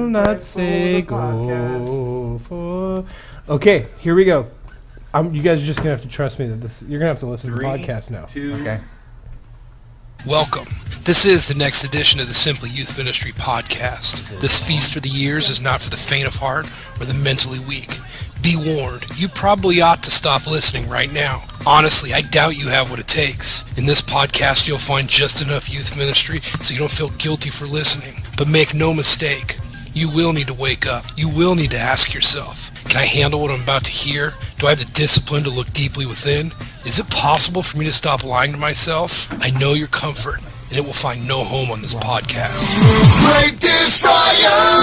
Not say go for. Okay, here we go. You guys are just gonna have to trust me that you're gonna have to listen to the podcast now. 2. Okay. Welcome. This is the next edition of the Simply Youth Ministry podcast. This feast for the years is not for the faint of heart or the mentally weak. Be warned, you probably ought to stop listening right now. Honestly, I doubt you have what it takes. In this podcast, you'll find just enough youth ministry so you don't feel guilty for listening. But make no mistake, you will need to wake up. You will need to ask yourself, can I handle what I'm about to hear? Do I have the discipline to look deeply within? Is it possible for me to stop lying to myself? I know your comfort, and it will find no home on this podcast. Great Destroyer!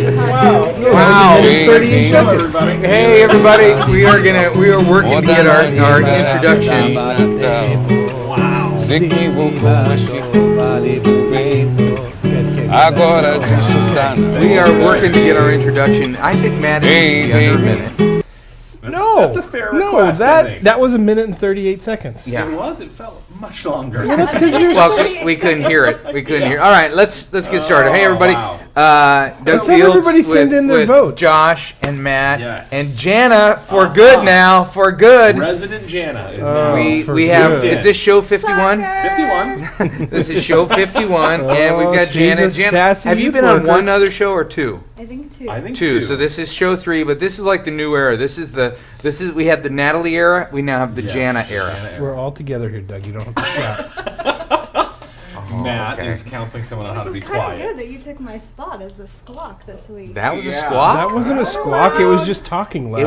Wow. 38 seconds. Hey everybody, we are working to get our introduction. Wow. We are working to get our introduction. I think Matt is under a minute. That's a fair request, I think. that was 1 minute and 38 seconds. Yeah. It was. It felt much longer. Well, that's because you're. Well, we couldn't hear it. We couldn't hear. All right, let's get started. Hey everybody, Wow. Doug Let's have Fields everybody send in their with votes. Josh and Matt Yes. and Jana for good now. For good. Resident Jana is now. We have. good. Is this show 51? 51. This is show 51, and we've got she's Jana. a sassy Have you youth been on worker. one other show or two? I think two. I think Two. So this is show 3, but this is like the new era. We had the Natalie era. We now have the Yes, Jana era. We're all together here, Doug. You don't have to shout. Matt okay. is counseling someone on how Which to is be kind of quiet. good that you took my spot as the squawk this week. That was a Yeah. squawk. That wasn't a squawk. It was just talking loud.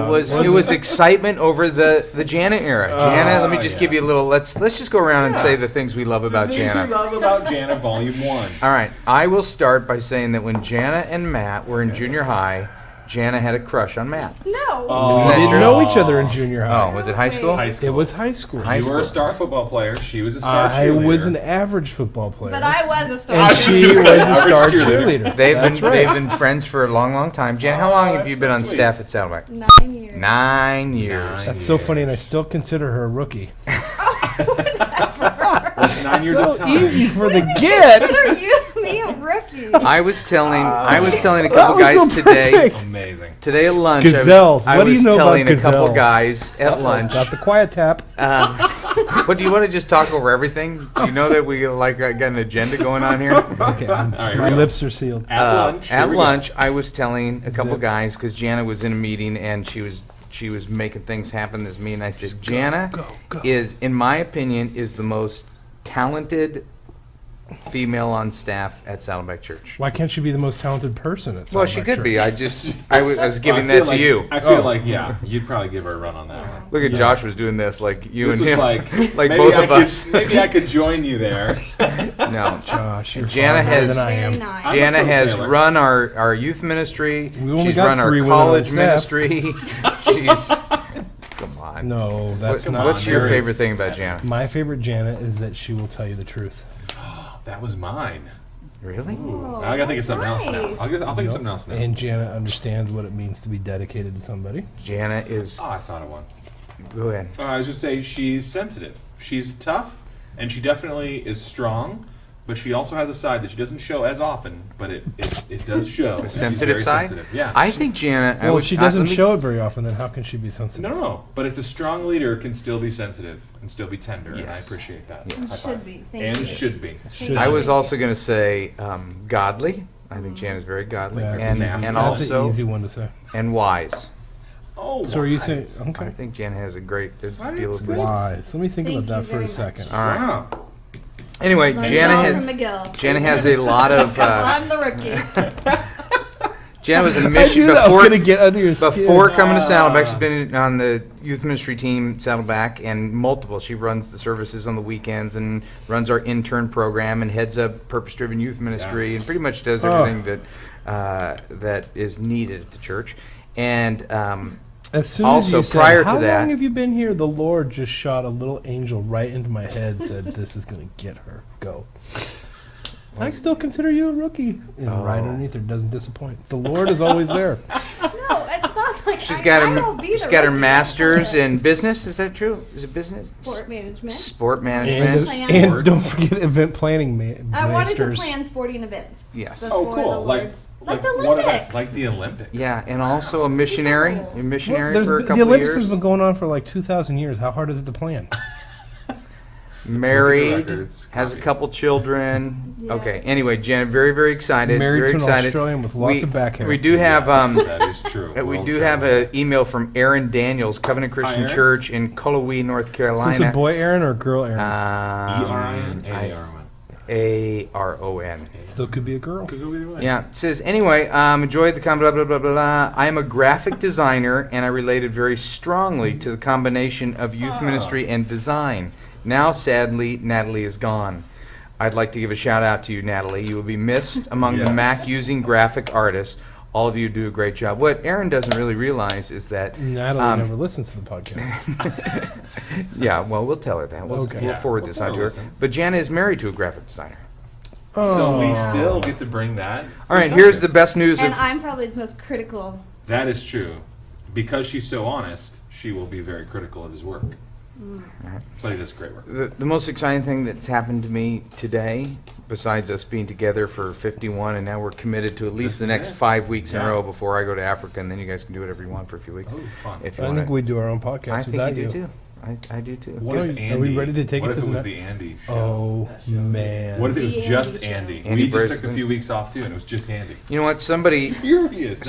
It was excitement over the Jana era. Jana, let me just give you a little. Let's just go around and say the things we love about Things we Jana. love about Jana, Volume 1. All right, I will start by saying that when Jana and Matt were in junior high, Jana had a crush on Matt. No. Isn't that We didn't true? know each other in junior high. Oh, was it high school? High school. It was high school. High You were a school. star football player. She was a star I cheerleader. was an average football player. But I was a star. and was she gonna was say a average star cheerleader. cheerleader. They've That's been right. they've been friends for a long, long time. Jan, how long have you that's been so on sweet. staff at Saddleback? 9 years. 9 years. That's so funny, and I still consider her a rookie. That's 9 years So of time. easy for the get. Consider you me a rookie. I was telling a That couple was guys so today. perfect. Amazing. Today at lunch, Gazelles. I What do was you know telling about a couple gazelles? guys at lunch. Got the quiet tap. But do you want to just talk over everything? Do you know that we got an agenda going on here? Okay, All right, here my we go. lips are sealed. At lunch. here At we go. lunch, I was telling a couple Zip. guys because Jana was in a meeting and she was making things happen. This meeting, I said, Jana go. is, in my opinion, is the most talented female on staff at Saddleback Church. Why can't she be the most talented person at Well, she Saddleback could be. Church? I was giving I feel that to like- you. I feel Oh. like, yeah, you'd probably give her a run on that one. Look at Yeah. Josh was doing this like you This and was him, like, like maybe both I of could- us. Maybe I could join you there. No, Gosh, you're Jana farther has- than I am. Very nice. I'm Jana a has Taylor. run our youth ministry. We only She's got run our 3 women on college staff. ministry. She's come on. No, that's What- not. what's your there favorite is thing about 7. Jana? My favorite Jana is that she will tell you the truth. That was mine. Really? Ooh, I gotta think of that's something else now. nice. I'll think of Nope. something else now. And Jana understands what it means to be dedicated to somebody. Jana is. Oh, I thought of one. Go ahead. I was just say she's sensitive. She's tough, and she definitely is strong, but she also has a side that she doesn't show as often, but it does show. The She's sensitive very side? sensitive. Yeah. I think Jana. Well, if she doesn't let me- show it very often, then how can she be sensitive? No, but it's a strong leader can still be sensitive and still be tender, and I Yes. appreciate that. Yes. It High should five. be. Thank And you. should be. Should I be. was also going to say godly. I think Jana's very godly, Yeah, and that's That's also an easy one to say. and wise. Oh, So are you saying? wise. Okay. I think Jana has a great deal That's of good. wisdom. Wise. Let me think Thank about that you for very a much. second. All right. Wow. Anyway, Learned Jana it all has from McGill. Jana has a lot of. I'm the rookie. Jana was a I mission knew that was before. going to get under your skin. Before coming to Saddleback, she's been on the youth ministry team at Saddleback and multiple. She runs the services on the weekends and runs our intern program and heads up purpose-driven youth ministry and pretty much does everything that is needed at the church. And As soon also, as you prior said, to how that- long have you been here? The Lord just shot a little angel right into my head. Said, "This is going to get her. Go." I still consider you a rookie. And right Oh. underneath her doesn't disappoint. The Lord is always there. No, it's not like she's I got will be she's the got her rookie. master's in business. Is that true? Is it business? Sport management. Sport And, management. Plans. and don't forget event planning I wanted to masters. plan sporting events. Yes. Before Oh, cool. the Lord's. Like the what about- Olympics. like the Olympics. Yeah, and also a missionary. cool. A missionary Well, for a the couple of Olympics years. has been going on for like 2,000 years. How hard is it to plan? Married, records. has a Copy. couple children. Yes. Okay. Anyway, Janet, very, very excited. Married very to an excited. Australian with lots we, of back hair. We do have That is true. we World do have travel. an email from Aaron Daniels, Covenant Christian Aaron. Church in Cullowhee, North Is this a Carolina. boy Aaron or a girl Aaron? E-R-I-N, A-A-R-O-N. A-R-O-N. Still could be a girl. Could go either way. Yeah, it says, anyway, enjoyed the blah, blah, blah, blah. I am a graphic designer, and I related very strongly to the combination of youth ministry and design. Now, sadly, Natalie is gone. I'd like to give a shout out to you, Natalie. You will be missed among the Yes. Mac-using graphic artists. All of you do a great job. What Aaron doesn't really realize is that... Natalie never listens to the podcast. Yeah, well, we'll tell her that. We'll, Okay. we'll Yeah, forward we'll this tell on her to her. listen. But Jana is married to a graphic designer. So we Oh. still get to bring that. All right, here's the best news And of... I'm probably his most critical. That is true. Because she's so honest, she will be very critical of his work. But he does great work. The most exciting thing that's happened to me today, besides us being together for 51, and now we're committed to at least This the is next it. 5 weeks in a Yeah. row before I go to Africa, and then you guys can do whatever you want for a few weeks. Oh, fun. If you I want think we do our own podcast I think without you do too. I do too. What Are if we- Andy? are we ready to take what it if to it the was ne- the Andy show? Oh, man. What if it was The just Andy show. Andy? Andy We just took Braceton. a few weeks off too, and it was just Andy. You know what? Somebody Serious.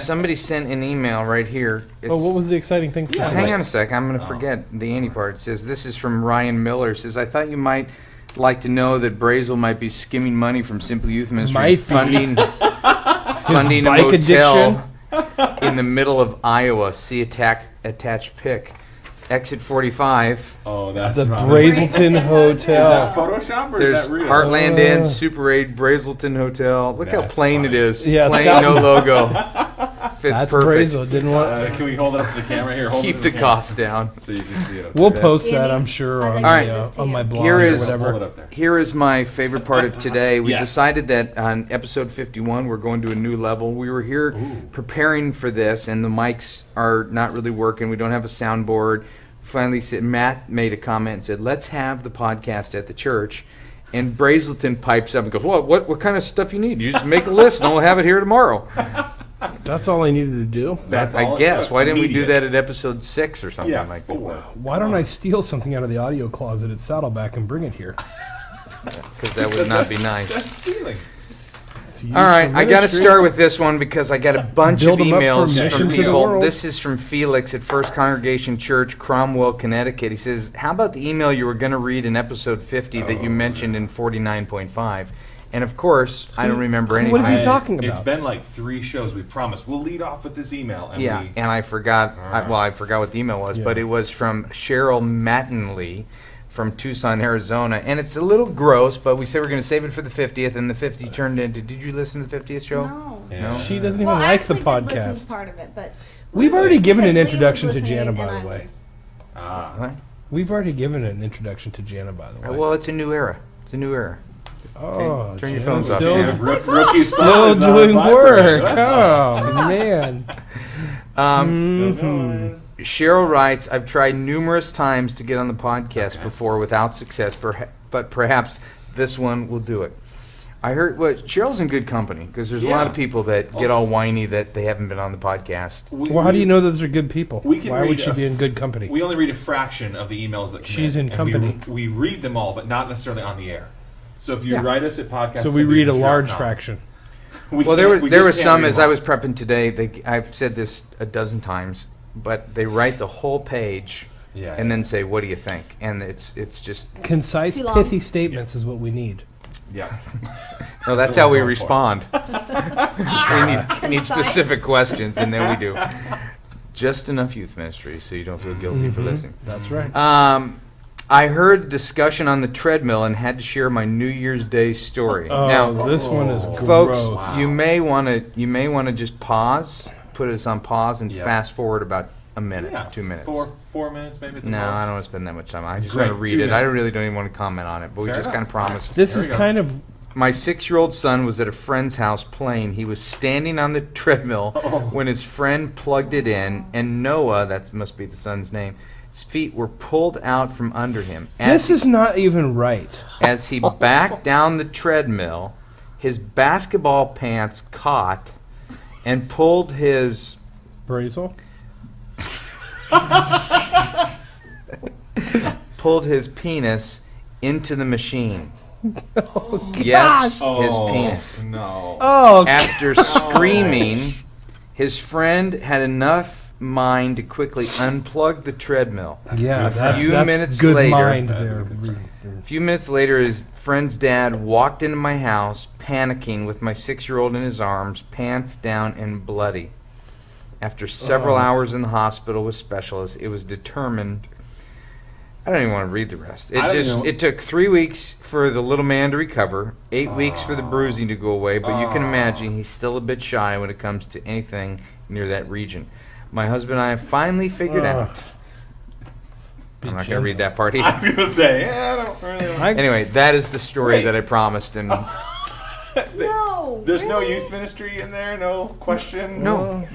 sent an email right here. Oh, what was the exciting thing? Yeah, Hang on a sec. I'm going to forget the Andy part. It says, this is from Ryan Miller. It says, I thought you might like to know that Brazel might be skimming money from Simply Youth Ministry, Might be. funding a bike motel in the middle of Iowa. See attached pic. Exit 45. Oh, that's The fun. Brazelton Brazelton Is Hotel. that Photoshop or There's is that real? Heartland Inn, Oh. Super 8, Brazelton Hotel. Look how That's plain funny. it is. Yeah, plain, that- no logo. Fits That's perfect. Brazel. Didn't want. Can we hold it up to the camera here? Hold it Keep to the camera cost down. so you can see it. We'll Okay. post that, Andy, I'm sure, I'd on, like to my, give this to on you. my blog Here or is- whatever. Hold it up there. Here is my favorite part of today. We Yes. decided that on episode 51, we're going to a new level. We were here Ooh. preparing for this, and the mics are not really working. We don't have a soundboard. Finally, Matt made a comment and said, let's have the podcast at the church. And Brazelton pipes up and goes, what kind of stuff you need? You just make a list, and we'll have it here tomorrow. That's all I needed to do. That's I all it guess. took. Why didn't we do Immediate. that at episode 6 or something Yeah, like that? 4. Why don't I steal something out of the audio closet at Saddleback and bring it here? Because that would not be nice. That's stealing. It's used All right, for I got to ministry. start with this one because I got a bunch Build of 'em up for emails mission from to the people. world. This is from Felix at First Congregation Church, Cromwell, Connecticut. He says, how about the email you were going to read in episode 50 that you mentioned in 49.5? And of course, I don't remember anything. What is he talking It's about? been like 3 shows. We promised we'll lead off with this email, and Yeah, we and I forgot. I forgot what the email was, Yeah. but it was from Cheryl Mattingly from Tucson, Arizona, and it's a little gross. But we said we're going to save it for the 50th, and the 50 turned into. Did you listen to the 50th show? No. Yeah. She doesn't even Well, I like the actually did listen to podcast. part of it, but We've already given an because Lee was introduction to listening Jana, and by I the way. was. What? We've already given an introduction to Jana, by the way. Well, it's a new era. It's a new era. Oh, Turn your Jana's phones off, still, Jana. Rookie still spot is on doing vibrate. work. Oh, man. Still going. Cheryl writes, I've tried numerous times to get on the podcast before without success, but perhaps this one will do it. I heard, Cheryl's in good company, because there's a lot of people that get all whiny that they haven't been on the podcast. Well, how do you know those are good people? We can Why read would she be in good company? We only read a fraction of the emails that come She's in and company. We read them all, but not necessarily on the air. So if you write us at podcast, So we read a large fraction. Well, there was some, as I was prepping today, I've said this a dozen times, but they write the whole page and then say, what do you think? And it's just... Concise, Too long. pithy statements is what we need. Yeah. No, that's how we respond. we need specific questions, and then we do. Just enough youth ministry so you don't feel guilty for listening. That's right. I heard discussion on the treadmill and had to share my New Year's Day story. Oh, Now, this one is folks, gross. you may want to just pause, put us on pause, and fast forward about a minute, 2 minutes. 4 minutes maybe. At the No, most. I don't want to spend that much time. I just Great, want to read 2 it. I minutes. really don't even want to comment on it, but we Fair just enough. kind of promised. This There is we go. kind of My 6-year-old son was at a friend's house playing. He was standing on the treadmill when his friend plugged it in, and Noah, that must be the son's name, his feet were pulled out from under him. this is not even right. As he backed down the treadmill, his basketball pants caught and pulled his Brazel? penis into the machine. Yes, his penis. No. Oh, After screaming, his friend had enough mind to quickly unplug the treadmill. yeah. That's few that's minutes good later- mind there. A few minutes later, his friend's dad walked into my house, panicking with my 6-year-old in his arms, pants down and bloody. After several hours in the hospital with specialists, it was determined. I don't even want to read the rest. It took 3 weeks for the little man to recover, 8 weeks for the bruising to go away, but you can imagine he's still a bit shy when it comes to anything near that region. My husband and I have finally figured out. I'm not going to read that part I either. was gonna say, I don't really. Anyway, that is the story Wait. that I promised, and No. There's no really? youth ministry in there. No question. no,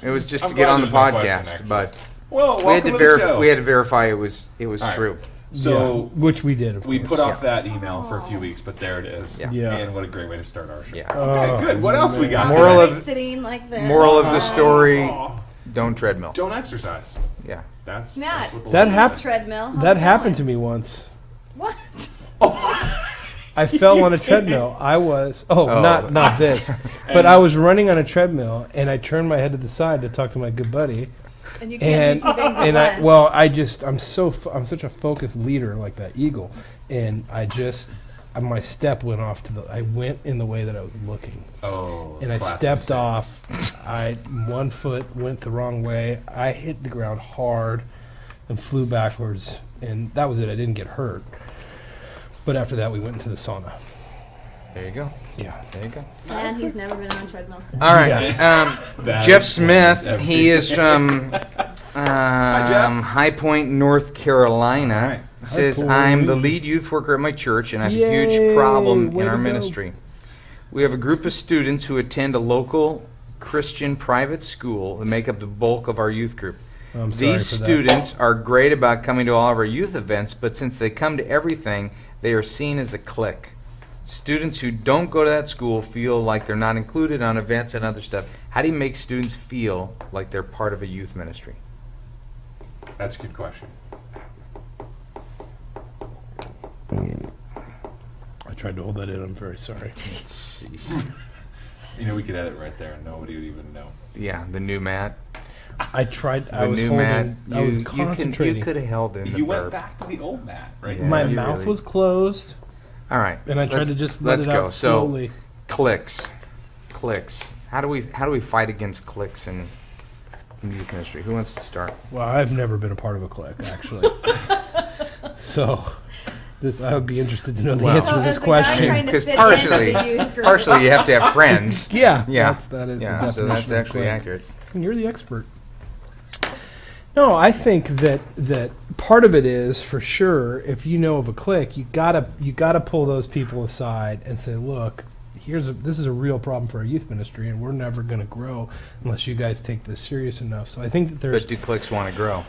it was just I'm to get glad on the there's no question, podcast, actually. but Well, we had welcome to to the show. we had to verify it was right. true. So which we did, of we course. put off that email for a few weeks, but there it is. Yeah. Yeah. And what a great way to start our show. Yeah. Okay, good. What else we got? Moral today? of- Sitting like this. Moral of the story: Oh, don't treadmill. don't exercise. Yeah. That's Matt, what the That Lord happened- said. treadmill. How's That it happened to going? me once. What? I fell on a treadmill. I was not this, but I was running on a treadmill, and I turned my head to the side to talk to my good buddy. And you can't And do two things at and once. I'm such a focused leader like that eagle, and my step went off I went in the way that I was looking, Oh. and I classic stepped mistake. off. One foot went the wrong way. I hit the ground hard, and flew backwards, and that was it. I didn't get hurt. But after that, we went into the sauna. There you go. Yeah. There you go. And he's never been on treadmill since. All right. That Jeff is Smith. everything. He is from Jeff. High Point, North Carolina. All right. Says, Point. I'm the lead youth worker at my church, and I have a Yay, huge problem way in our to go. ministry. We have a group of students who attend a local Christian private school that make up the bulk of our youth group. I'm sorry These for that. students are great about coming to all of our youth events, but since they come to everything, they are seen as a clique. Students who don't go to that school feel like they're not included on events and other stuff. How do you make students feel like they're part of a youth ministry? That's a good question. I tried to hold that in. I'm very sorry. You know, we could edit right there, and nobody would even know. Yeah, the new Matt. I tried. The I was new holding. Matt. I was You concentrating. could have held in the You went burp. back to the old Matt, right? Yeah. My you mouth really- was closed, All right. and I tried let's- to just let let's it go. out So, slowly. cliques. How do we fight against cliques in youth ministry? Who wants to start? Well, I've never been a part of a clique, actually. So, I would be interested to know the Well- answer to Well, this as the guy question. trying to Because fit partially, into the youth group. partially you have to have friends. Yeah, Yeah. that is Yeah, the so that's definition of actually clique. accurate. And you're the expert. No, I think that part of it is for sure. If you know of a clique, you gotta pull those people aside and say, look, this is a real problem for our youth ministry, and we're never going to grow unless you guys take this serious enough. So I think that there's But do cliques want to grow?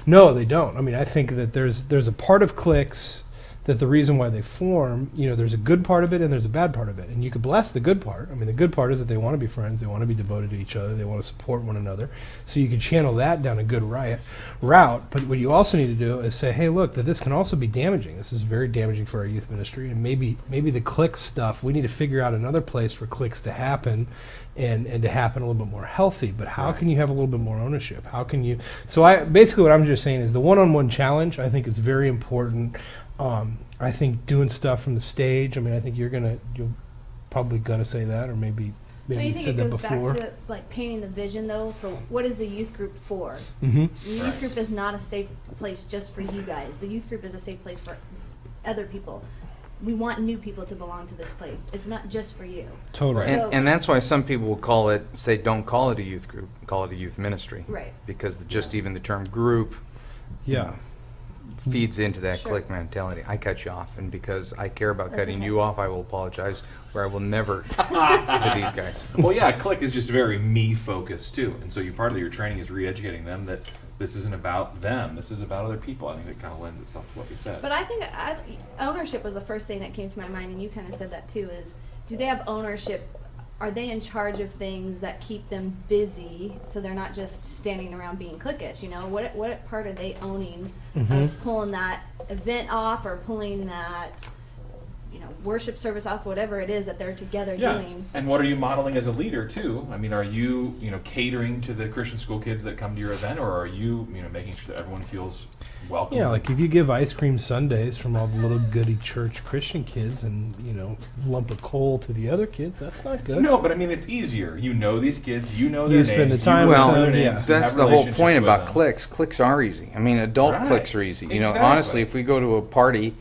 no, they don't. I mean, I think that there's a part of cliques that the reason why they form, there's a good part of it and there's a bad part of it. And you could bless the good part. I mean, the good part is that they want to be friends, they want to be devoted to each other, they want to support one another. So you can channel that down a good route. But what you also need to do is say, hey, look, that this can also be damaging. This is very damaging for our youth ministry. And maybe the clique stuff, we need to figure out another place for cliques to happen and to happen a little bit more healthy. But how can you have a little bit more ownership? How can you? So basically what I'm just saying is the one-on-one challenge, I think, is very important. I think doing stuff from the stage. I mean, I think you're probably gonna say that, or maybe Do you you think said it that goes before. back to like painting the vision though for what is the youth group for? Mm-hmm. The youth group is not a safe place just for you guys. The youth group is a safe place for other people. We want new people to belong to this place. It's not just for you. Totally. So- And that's why some people will don't call it a youth group, call it a youth ministry. Right. Because just even the term group Yeah. feeds into that Sure. clique mentality. I cut you off, and because I care about That's cutting okay. you off, I will apologize, where I will never to these guys. Well, yeah, clique is just very me focused too, and so part of your training is re-educating them that this isn't about them. This is about other people. I think it kind of lends itself to what you said. But I think ownership was the first thing that came to my mind, and you kind of said that too. Is do they have ownership? Are they in charge of things that keep them busy, so they're not just standing around being cliquish? What part are they owning of pulling that event off, or pulling that worship service off, whatever it is that they're together doing? And what are you modeling as a leader too? I mean, are you catering to the Christian school kids that come to your event, or are you making sure that everyone feels welcome? Yeah, like if you give ice cream sundaes from all the little goody church Christian kids and, lump of coal to the other kids, that's not good. No, but I mean, it's easier. You know these kids. You know their You names. spend the time you with know them, their names, yeah. you That's have the whole relationships point with about them. cliques. Cliques are easy. I mean, adult Right. cliques are easy. Exactly. Honestly, if we go to a party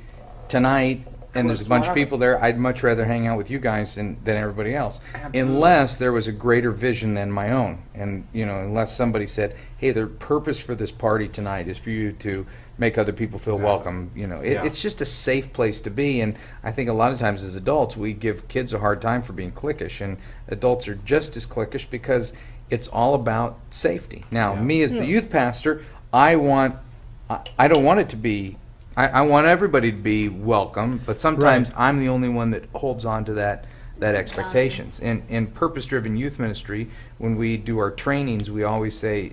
tonight and there's a Cliques bunch of forever. people there, I'd much rather hang out with you guys than everybody else. Absolutely. Unless there was a greater vision than my own. And, unless somebody said, hey, the purpose for this party tonight is for you to make other people feel Exactly. welcome. Yeah. It's just a safe place to be. And I think a lot of times as adults, we give kids a hard time for being cliquish. And adults are just as cliquish because it's all about safety. Now, Yeah. me as the youth pastor, I don't want it to be, I want everybody to be welcome, but sometimes Right. I'm the only one that holds on to that expectations. In purpose-driven youth ministry, when we do our trainings, we always say,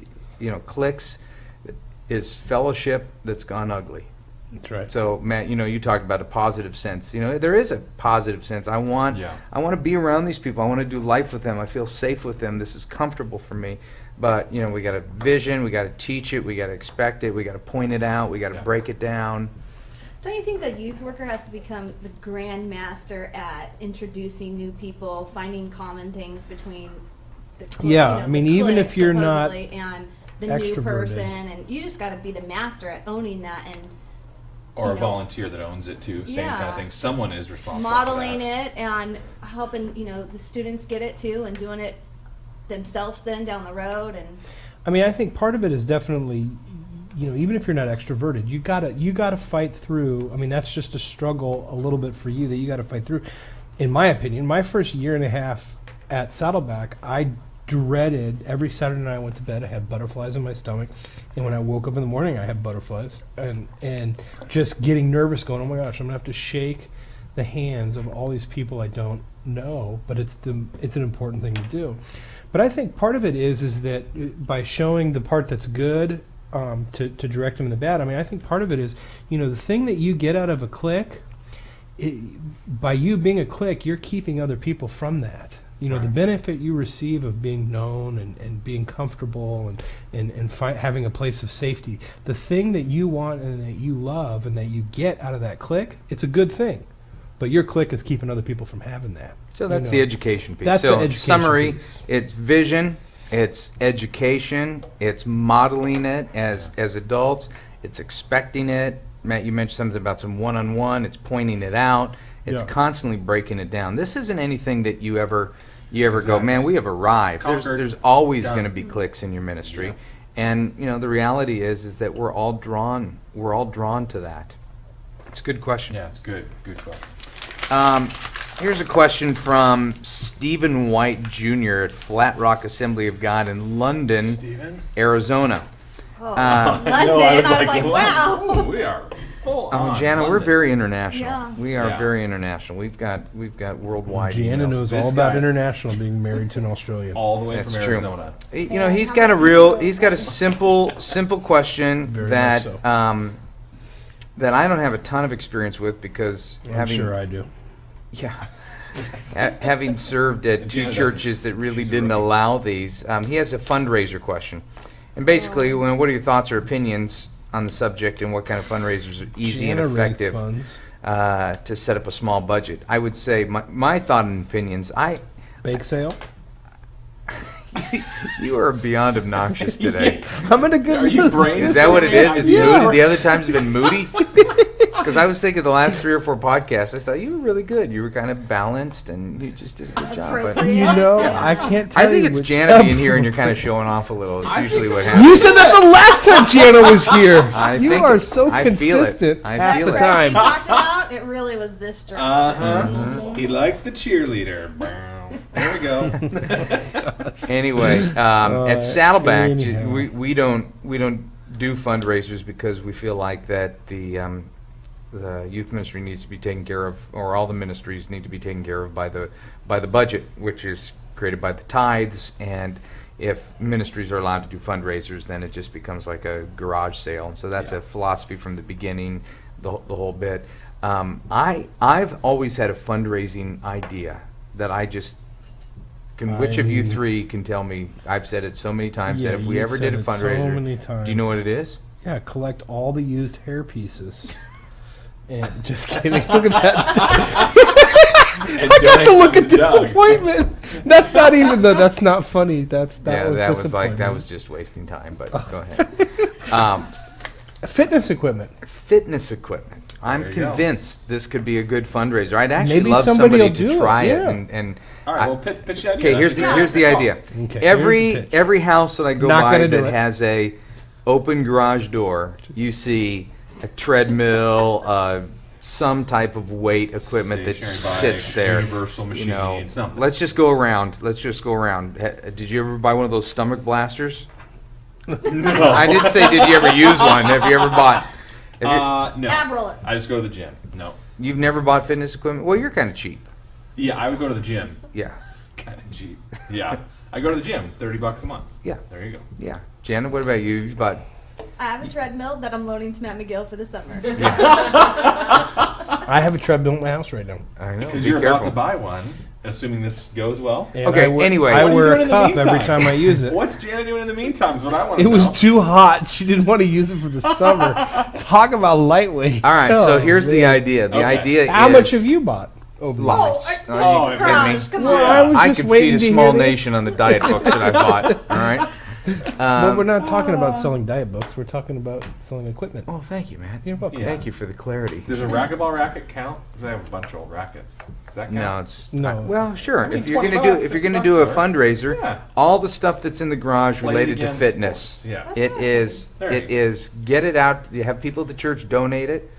cliques is fellowship that's gone ugly. That's right. So, Matt, you talked about a positive sense. There is a positive sense. I want to be around these people. I want to do life with them. I feel safe with them. This is comfortable for me. But, we got a vision. We got to teach it. We got to expect it. We got to point it out. We got to Yeah. break it down. Don't you think the youth worker has to become the grand master at introducing new people, finding common things between the Yeah, I mean, the even if clique, you're not supposedly, and the new extroverted. person, and you just got to be the master at owning that and Or a know. volunteer that owns it too. Same kind Yeah. of thing. Someone is responsible. modeling for that. it and helping the students get it too, and doing it themselves then down the road. And I mean, I think part of it is definitely, even if you're not extroverted, you gotta fight through. I mean, that's just a struggle a little bit for you that you got to fight through. In my opinion, my first year and a half at Saddleback, I dreaded every Saturday night I went to bed. I had butterflies in my stomach, and when I woke up in the morning, I had butterflies, and just getting nervous, going, oh my gosh, I'm gonna have to shake the hands of all these people I don't know, but it's an important thing to do. But I think part of it is that by showing the part that's good, to direct them in the bad. I mean, I think part of it is, the thing that you get out of a clique, by you being a clique, you're keeping other people from that. The benefit you receive of being known and being comfortable and having a place of safety, the thing that you want and that you love and that you get out of that clique, it's a good thing. But your clique is keeping other people from having that. So that's the education piece. That's so the education summary, piece. it's vision, it's education, it's modeling it as adults, it's expecting it. Matt, you mentioned something about some one-on-one, it's pointing it out, it's Yeah. constantly breaking it down. This isn't anything that you ever go, Exactly. man, we have arrived. Conquered. There's always Done. going to be cliques in your ministry. Yeah. And the reality is that we're all drawn to that. It's a good question. Yeah, it's good. Good question. Here's a question from Stephen White Jr. at Flat Rock Assembly of God in London, Steven? Arizona. London, No, I was like, wow. We are full Oh, on Jana, we're London. very international. Yeah. We are Yeah. very international. We've got worldwide. Jana emails. knows This all about guy- international, being married to an Australian. all the way That's from true. Arizona. You know, And he's how got a much do you real. know? He's got a simple question Very that much so. that I don't have a ton of experience with because I'm having sure I do. yeah. Having served at And two Jana churches that really She's a didn't rookie. allow these, he has a fundraiser question. And basically, what are your thoughts or opinions on the subject and what kind of fundraisers are easy Jana and raised effective funds. to set up a small budget? I would say my thought and opinions, Bake sale. you are beyond obnoxious today. I'm in a good Are you mood. brain- Is that what it is? It's Yeah. moody? The other times have been moody? Because I was thinking the last 3 or 4 podcasts, I thought you were really good. You were kind of balanced and you just did a good job. But Appropriate. You know, Yeah. I can't tell I think you it's which- Jana being here and you're kind of showing off a little. It's usually what happens. You said that the last time Jana was here. I You think are it. so I feel it. consistent I half feel the it. Fresh time. you talked about, it really was this direction. Uh-huh. He liked the cheerleader. There we go. Anyway, at Saddleback, anyhow. we don't do fundraisers because we feel like that the youth ministry needs to be taken care of, or all the ministries need to be taken care of by the budget, which is created by the tithes. And if ministries are allowed to do fundraisers, then it just becomes like a garage sale. And so that's Yeah. a philosophy from the beginning, the whole bit. I've always had a fundraising idea that I just can. Which of you 3 can tell me? I've said it so many times Yeah, that if we you ever said did a it so fundraiser, many do you know what it is? Yeah, collect all the used hair pieces. And just kidding. Look at that. I got to look at disappointment. That's not even that's not funny. That was That was just wasting time. But go ahead. fitness equipment. Fitness equipment. I'm There you go. convinced this could be a good fundraiser. I'd actually Maybe love somebody somebody will to do it, try it. yeah. And All right, well, pitch the idea. okay, here's the idea. Okay, Every here's the pitch. every house that I go Not by gonna do that it. has a open garage door, you see a treadmill, some type of weight equipment that Stationary sits bike, there. universal You know, machine, something. let's just go around. Did you ever buy one of those stomach blasters? I did say, did you ever use one? Have you ever bought? No. Ab roller. I just go to the gym. No. You've never bought fitness equipment? Well, you're kind of cheap. Yeah, I would go to the gym. Yeah. Kind of cheap. Yeah. I go to the gym, $30 a month. Yeah. There you go. Yeah. Jana, what about you? You've bought. I have a treadmill that I'm loaning to Matt McGill for the summer. I have a treadmill in my house right now. I know. Because Be you're careful. about to buy one, assuming this goes well. And Okay, I wear, anyway. I What are you wear doing a in the cup every meantime? time I use it. What's Jana doing in the meantime is what I want to It know. was too hot. She didn't want to use it for the summer. Talk about lightweight. All right. So Oh, here's the man. idea. The Okay. idea is. How much have you bought? Over Lots. Oh, Are you kidding me? gosh, come Well, on. I was I just can waiting feed a to small hear the- nation on the diet books that I bought. All right. But we're not talking about selling diet books. We're talking about selling equipment. Oh, thank you, man. You're welcome. Yeah. Thank you for the clarity. Does a racquetball racket count? Because I have a bunch of old rackets. Does that count? No, it's No. well, sure. I mean, if you're $20, gonna do a $50, fundraiser, Yeah. all the stuff that's in the garage Played related to against fitness. sports. Yeah. It is. There you It go. is. Get it out. You have people at the church donate it.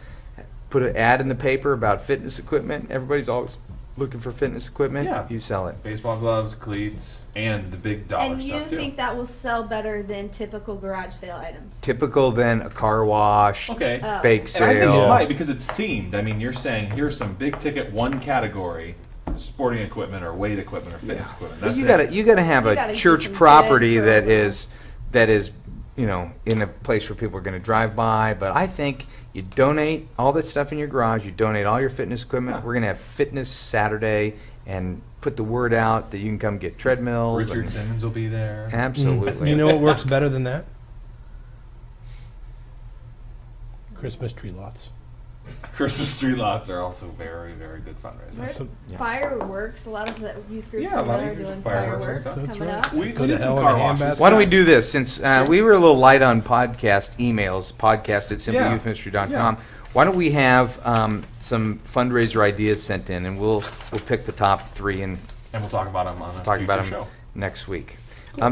Put an ad in the paper about fitness equipment. Everybody's always looking for fitness equipment. Yeah. You sell it. Baseball gloves, cleats, and the big dollar And you stuff too. think that will sell better than typical garage sale items? Typical then a car wash, Okay. Oh. bake And sale. I think it might because it's themed. I mean, you're saying here's some big ticket one category, sporting equipment or weight equipment or fitness equipment. But That's you it. gotta have You a gotta do church some property good that program. is in a place where people are going to drive by. But I think you donate all that stuff in your garage. You donate all your fitness equipment. Yeah. We're going to have fitness Saturday and put the word out that you can come get treadmills. Richard and- Simmons will be there. Absolutely. You know what works better than that? Christmas tree lots. Christmas tree lots are also very, very good fundraisers. There's Yeah. fireworks. A lot of the youth groups Yeah, a lot of are youth groups doing do fireworks and fireworks stuff. That's coming right. up. We Go to did some hell in car a washes. handbasket. Why don't we do this? Since we were a little light on podcast emails, podcast at simpleyouthministry.com, Yeah. why don't we have some fundraiser ideas sent in, and we'll pick the top 3 and And we'll talk about them on a talk future about them show. next week.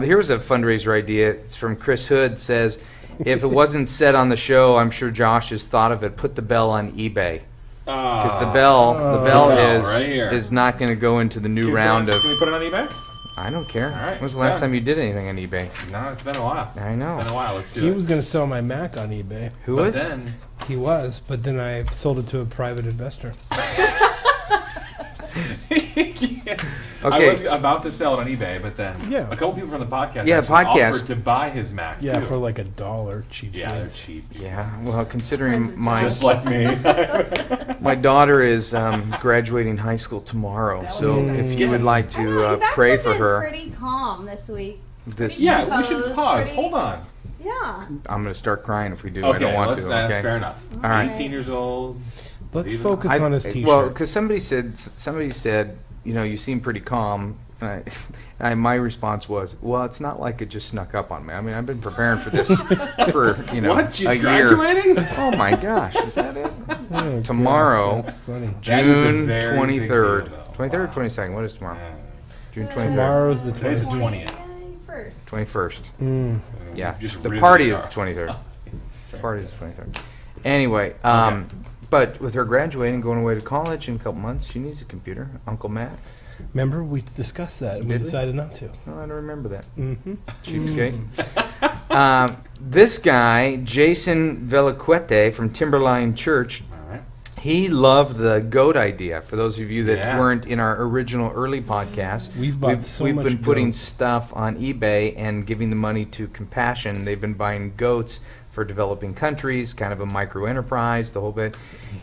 Here was a fundraiser idea. It's from Chris Hood. Says, if it wasn't said on the show, I'm sure Josh has thought of it. Put the bell on eBay because the bell bell right here. is not going to go into the new Can we round put of. it- Can we put it on eBay? I don't care. All right, When was the last done. time you did anything on eBay? No, it's been a while. I know. It's been a while. Let's do He it. was going to sell my Mac on eBay. Who But was? then, He was, but then I sold it to a private investor. I Okay. was about to sell it on eBay, but then Yeah. a couple people from the podcast Yeah, actually podcast. offered to buy his Mac Yeah, too. for like $1, cheap. Yeah, they're skates. cheap. Yeah. Well, Friends considering of my Just like me. my daughter is graduating high school tomorrow, so if you would like I know, to you've pray actually for been her, pretty calm this week. this Yeah, we should Pose, pause. pretty- Hold on. Yeah. I'm going to start crying if we do. I Okay, don't want to. that's Okay. fair enough. All right. 18 years old. Let's Even- focus on his T-shirt. Well, because somebody said, you know, you seem pretty calm. My response was, well, it's not like it just snuck up on me. I mean, I've been preparing for this for What? She's a year. graduating? Oh my gosh, is that it? Oh, Tomorrow, gosh, that's funny. That is a June very big 23rd. deal, though. 23rd or Wow. 22nd? What is tomorrow? Yeah. June 23rd. Tomorrow's the Today's the 20th. 20th. 21st. 21st. Mm. Yeah. Just The really party is are. the 23rd. It's The party is the 23rd. Anyway, but with her graduating, going away to college in a couple months, she needs a computer. Uncle Matt. Remember, we discussed that, and we Did we? decided not to. Oh, I don't remember that. Mm-hmm. Cheapskate. This guy, Jason Velaquete from Timberline Church, All right. he loved the goat idea. For those of you that Yeah. weren't in our original early podcast, We've bought so we've much been putting goat. stuff on eBay and giving the money to Compassion. They've been buying goats for developing countries, kind of a micro enterprise, the whole bit.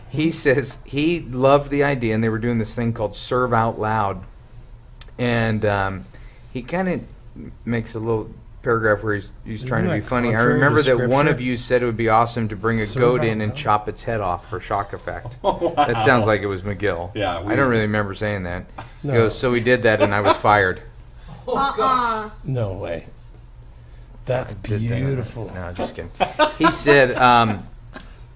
He says he loved the idea, and they were doing this thing called Serve Out Loud. And he kind of makes a little paragraph where he's trying to be that funny. I contrary to remember that one scripture? of you said it would be awesome to bring a Serve goat out in and loud. chop its head off for shock effect. Wow. That sounds like it was McGill. Yeah, I don't really remember saying that. He No. goes, so we did that, and I was fired. No way. That's I did that. beautiful. No, just kidding.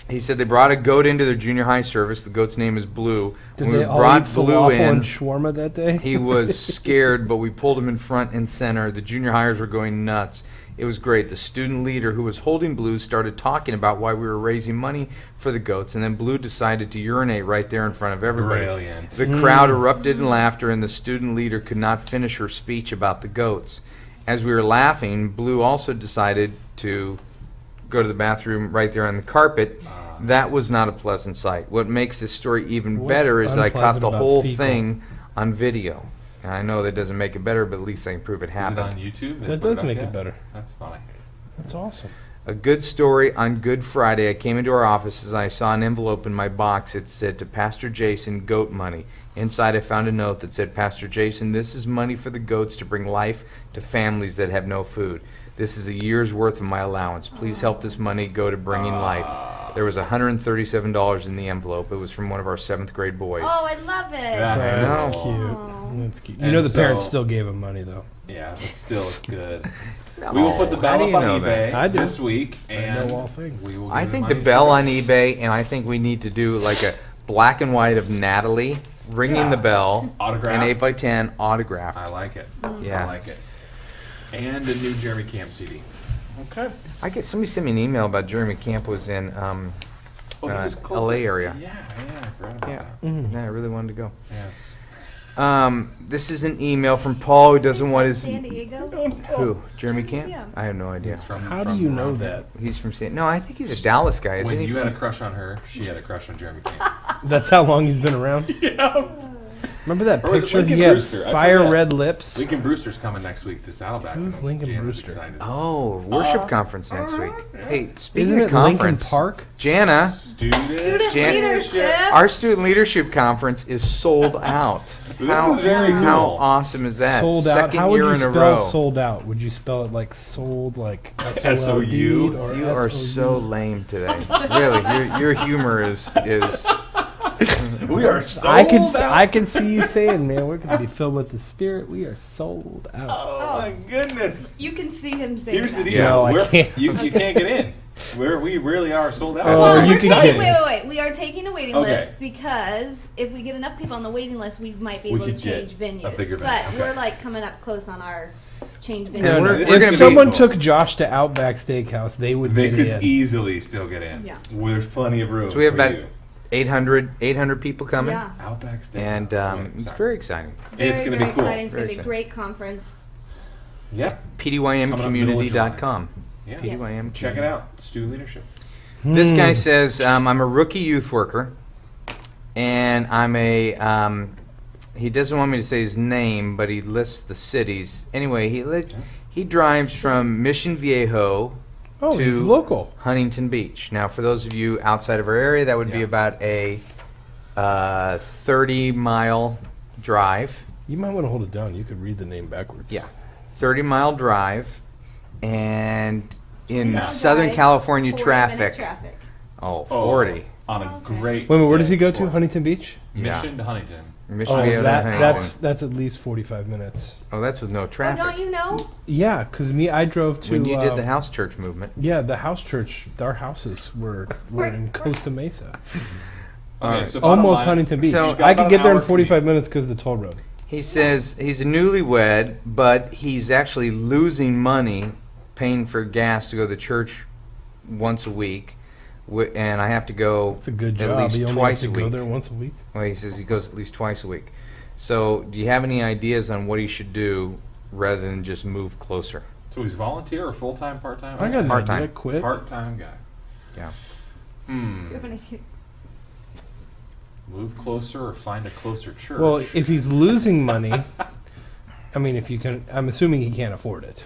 He said they brought a goat into their junior high service. The goat's name is Blue. Did When they we all brought eat Blue falafel in, and shawarma that day? he was scared, but we pulled him in front and center. The junior hires were going nuts. It was great. The student leader who was holding Blue started talking about why we were raising money for the goats, and then Blue decided to urinate right there in front of everybody. Brilliant. The crowd erupted in laughter, and the student leader could not finish her speech about the goats. As we were laughing, Blue also decided to go to the bathroom right there on the carpet. That was not a pleasant sight. What makes this story even What's better is that I caught unpleasant the about whole fecal? thing on video. And I know that doesn't make it better, but at least I can prove it Is it on happened. YouTube? They That put does up make yet? it better. That's funny. That's awesome. A good story on Good Friday. I came into our office as I saw an envelope in my box. It said to Pastor Jason, goat money. Inside I found a note that said, Pastor Jason, this is money for the goats to bring life to families that have no food. This is a year's worth of my allowance. Please help this money go to bringing life. There was $137 in the envelope. It was from one of our 7th grade boys. Oh, I love it. That's That's know. cute. That's cute. You And know the parents so- still gave him money though. Yeah, but still, it's good. No. We will put the How bell do up you on know eBay that? I do. this week, I and know all things. we will. I give think the money bell to on eBay, and I think we need to do like a black and white of Natalie ringing Yeah. the bell, Autographed. an 8x10 autographed. I like it. Yeah. I like it. And a new Jeremy Camp CD. Okay. I get somebody sent me an email about Jeremy Camp was in Oh, he was close LA to- area. Yeah, I forgot about Yeah. that. Mm. Yeah, I really wanted to go. Yes. This is an email from Paul who doesn't want his San Diego. who Jeremy Camp. Yeah. I have no idea. It's from- How do from you know around that? He's from San. No, I think he's a Dallas guy. Isn't When he? you from- had a crush on her, she had a crush on Jeremy Camp. That's how long he's been around. Yeah. Remember that Or was it picture? Lincoln He had Brewster? I fire forget. red lips. Lincoln Brewster's coming next week to Saddleback. Who's I know Lincoln Jana's Brewster? excited. Oh, worship conference next week. Hey, speaking Isn't of it Lincoln conference, Park? Jana, Student Jan- leadership. our student leadership conference is sold out. This is very How cool. awesome is that? Sold out. Second How would year you in a spell row. sold out? Would you spell it like sold, like S-O-U? S-O-L-D or You are S-O-U? so lame today. Really, your humor is. We are sold I out. can see you saying, man, we're gonna be filled with the Spirit. We are sold out. Oh my goodness. You can see him saying Here's the that. deal. No, I We're- can't. You can't get in. We really are sold out. Oh, Well, you we're can taking, get wait. We are taking a waiting Okay. list because if we get enough people on the waiting list, we might be We able to could get change venues. a bigger but venue, okay. we're like coming up close on our change venues. And we're if gonna be- someone took Josh to Outback Steakhouse, they would They get could in. easily still get in. Yeah. There's plenty of room. So we have for about you. 800 people coming. Yeah. Outback Steakhouse. And it's Sorry. very exciting. It's going to be cool. Exciting. It's going Very to be a great conference. Yep. Coming up middle of PDYMcommunity.com. Yeah. PDYM. Check it out. Stu Leadership. This guy says, I'm a rookie youth worker, and I'm a, he doesn't want me to say his name, but he lists the cities. Anyway, he drives from Mission Viejo Oh, he's to local. Huntington Beach. Now, for those of you outside of our area, that would be Yeah. about a 30-mile drive. You might want to hold it down. You could read the name backwards. Yeah, 30-mile drive, and in Yeah. Southern Drive, California 40-minute traffic. Oh, 40. On a Okay. great. Wait a minute, where does he day go to? for it. Huntington Beach? Mission to Huntington. Mission Oh, Viejo to Huntington. that's at least 45 minutes. Oh, that's with no Oh, traffic. don't you know? Yeah, because I drove to. When you did the house church movement. Yeah, the house church. Our houses were in Costa Mesa. Okay, so bottom Almost line, Huntington Beach. So- you've got I about could an get there in hour 45 commute. minutes because of the toll road. He says he's a newlywed, but he's actually losing money paying for gas to go to the church once a week, and I have to go It's a good at job. least He only twice has a to go week. there once a week. Well, he says he goes at least twice a week. So, do you have any ideas on what he should do rather than just move closer? So he's volunteer or full time, part time? I got an Part-time. idea. Quit. Part time guy. Yeah. You have an idea? Move closer or find a closer church. Well, if he's losing money, I mean, if you can, I'm assuming he can't afford it.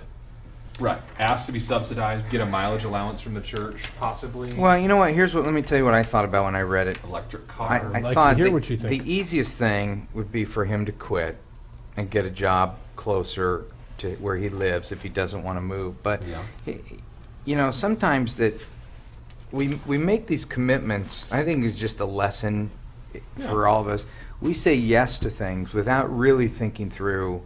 right. Ask to be subsidized. Get a mileage allowance from the church, possibly. Well, you know what? Let me tell you what I thought about when I read it. Electric car. I like to thought hear the, what you think. the easiest thing would be for him to quit and get a job closer to where he lives if he doesn't want to move. But Yeah. you know, sometimes that we make these commitments. I think it's just a lesson for Yeah. all of us. We say yes to things without really thinking through.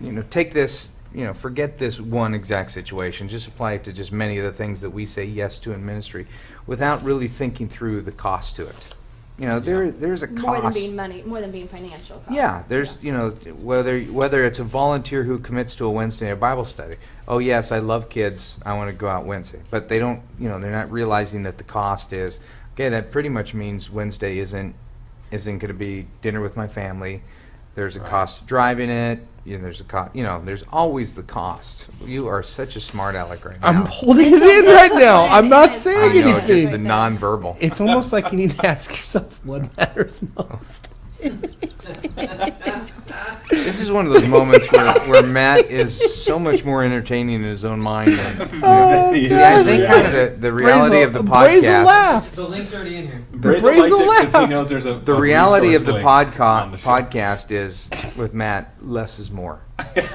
You know, take this. You know, forget this one exact situation. Just apply it to just many of the things that we say yes to in ministry, without really thinking through the cost to it. You know, there's a cost. More than being financial cost. Yeah, there's you know whether it's a volunteer who commits to a Wednesday night Bible study. Oh yes, I love kids. I want to go out Wednesday, but they don't. You know, they're not realizing that the cost is okay. That pretty much means Wednesday isn't going to be dinner with my family. There's a Right. cost to driving it. You know, there's a cost. You know, there's always the cost. You are such a smart aleck right now. I'm holding it Mental in right now. discipline I'm not is saying I know, right just anything. the there. nonverbal. It's almost like you need to ask yourself what matters most. This is one of those moments where Matt is so much more entertaining in his own mind than. You know, Yeah. see, I think kind of the reality of the Brazel podcast. laughed. The link's already in here. Brazel Brazel liked it 'cause he laughed. knows there's The reality of the resource link on the show. podcast is with Matt, less is more. That's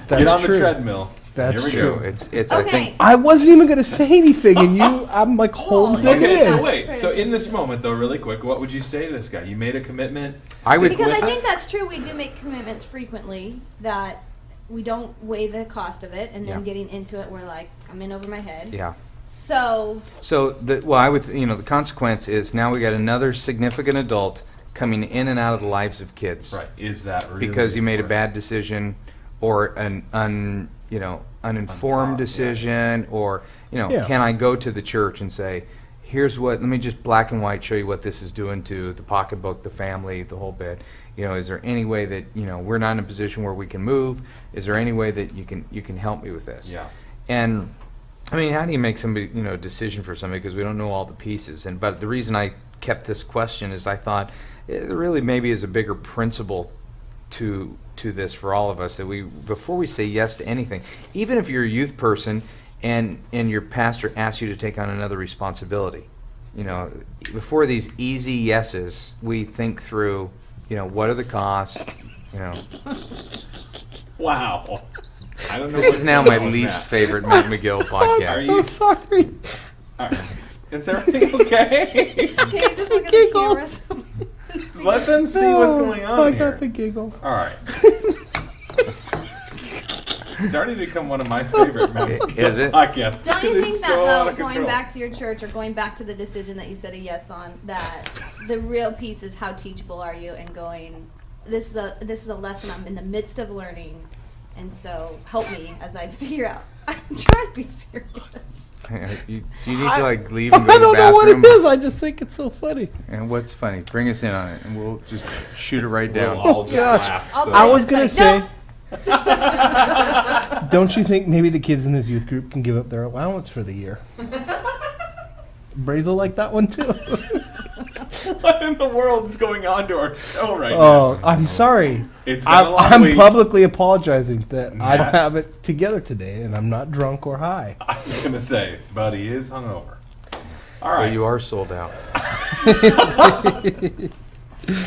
Get on true. the treadmill. That's Here we true. go. It's I Okay. think I wasn't even going to say anything, and I'm like holding Well, it Okay, in. so wait. Pay So in this attention. moment, though, really quick, what would you say to this guy? You made a commitment. I would- Stick Because with I it. think that's true. We do make commitments frequently that we don't weigh the cost of it, and then Yeah. getting into it, we're like, I'm in over my head. yeah. So So I would the consequence is now we got another significant adult coming in and out of the lives of kids. Right. Is that really Because you made a important? bad decision or an uninformed Unthought, yeah. decision or Yeah. can I go to the church and say here's what let me just black and white show you what this is doing to the pocketbook, the family, the whole bit. Is there any way that we're not in a position where we can move? Is there any way that you can help me with this? Yeah. And I mean, how do you make somebody a decision for somebody because we don't know all the pieces? But the reason I kept this question is I thought there really maybe is a bigger principle to this for all of us that before we say yes to anything, even if you're a youth person and your pastor asks you to take on another responsibility, before these easy yeses, we think through, what are the costs, Wow. I don't know. This what's is now going my on with least that. favorite Matt McGill podcast. Are I'm so you- sorry. All right. Is everything okay? can you just look at the Giggles. camera? Let them see what's going I on got here. the giggles. All right. It's starting to become one of my favorite Is it? podcasts. Don't you It's think that so out though, of going control. back to your church or going back to the decision that you said a yes on, that the real piece is how teachable are you and going, this is a lesson I'm in the midst of learning, and so help me as I figure out. I'm trying to be serious. Do you need to like leave and go I to the don't know what it bathroom? is. I just think it's so funny. And what's funny? Bring us in on it, and we'll just shoot it right We'll down. all just gosh. laugh. I'll so- tell I you was what's gonna funny. say, don't you think maybe the kids in this youth group can give up their allowance for the year? Brazel like that one too. What in the world is going on to our show right Oh, now? I'm sorry. It's been a long I'm week. publicly apologizing that I don't Matt. have it together today, and I'm not drunk or high. I was gonna say, buddy is hungover. All Well, right, you are sold out.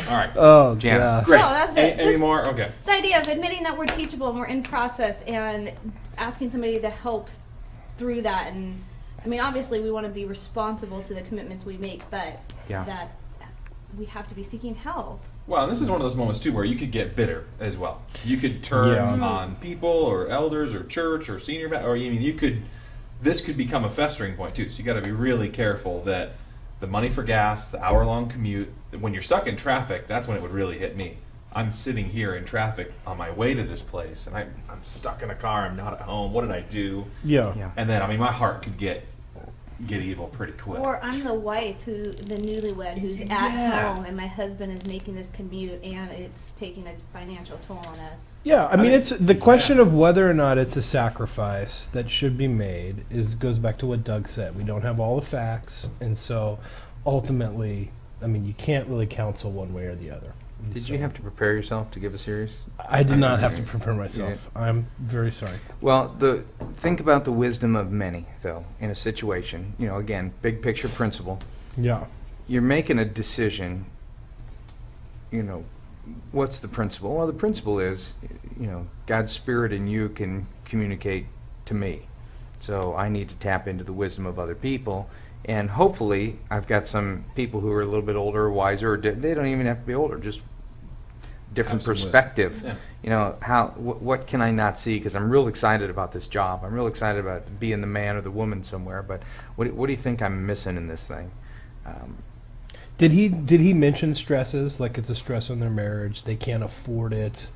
all right, Oh, Jana. God. great. No, that's any, it. any Just- more? Okay. The idea of admitting that we're teachable and we're in process and asking somebody to help through that. And I mean, obviously, we want to be responsible to the commitments we make, but Yeah. that we have to be seeking help. Well, and this is one of those moments too where you could get bitter as well. You could turn Yeah. on people or elders or church or senior, or I mean, you could. This could become a festering point too. So you got to be really careful that the money for gas, the hour-long commute. When you're stuck in traffic, that's when it would really hit me. I'm sitting here in traffic on my way to this place, and I'm stuck in a car. I'm not at home. What did I do? Yeah. Yeah. And then, I mean, my heart could get evil pretty quick. Or I'm the wife the newlywed who's at Yeah. home, and my husband is making this commute, and it's taking a financial toll on us. Yeah, I mean, mean, it's the question yeah. of whether or not it's a sacrifice that should be made goes back to what Doug said. We don't have all the facts, and so ultimately, I mean, you can't really counsel one way or the other. And Did so you have to prepare yourself to give a series? I did not have to prepare myself. I'm very sorry. Well, think about the wisdom of many, though, in a situation. You know, again, big picture principle. Yeah. You're making a decision. You know, what's the principle? Well, the principle is, you know, God's Spirit in you can communicate to me. So I need to tap into the wisdom of other people. And hopefully, I've got some people who are a little bit older or wiser. Or they don't even have to be older, just different Have some wisdom. perspective. Yeah. You know, what can I not see? Because I'm real excited about this job. I'm real excited about being the man or the woman somewhere. But what do you think I'm missing in this thing? Did he mention stresses, like it's a stress on their marriage, they can't afford it?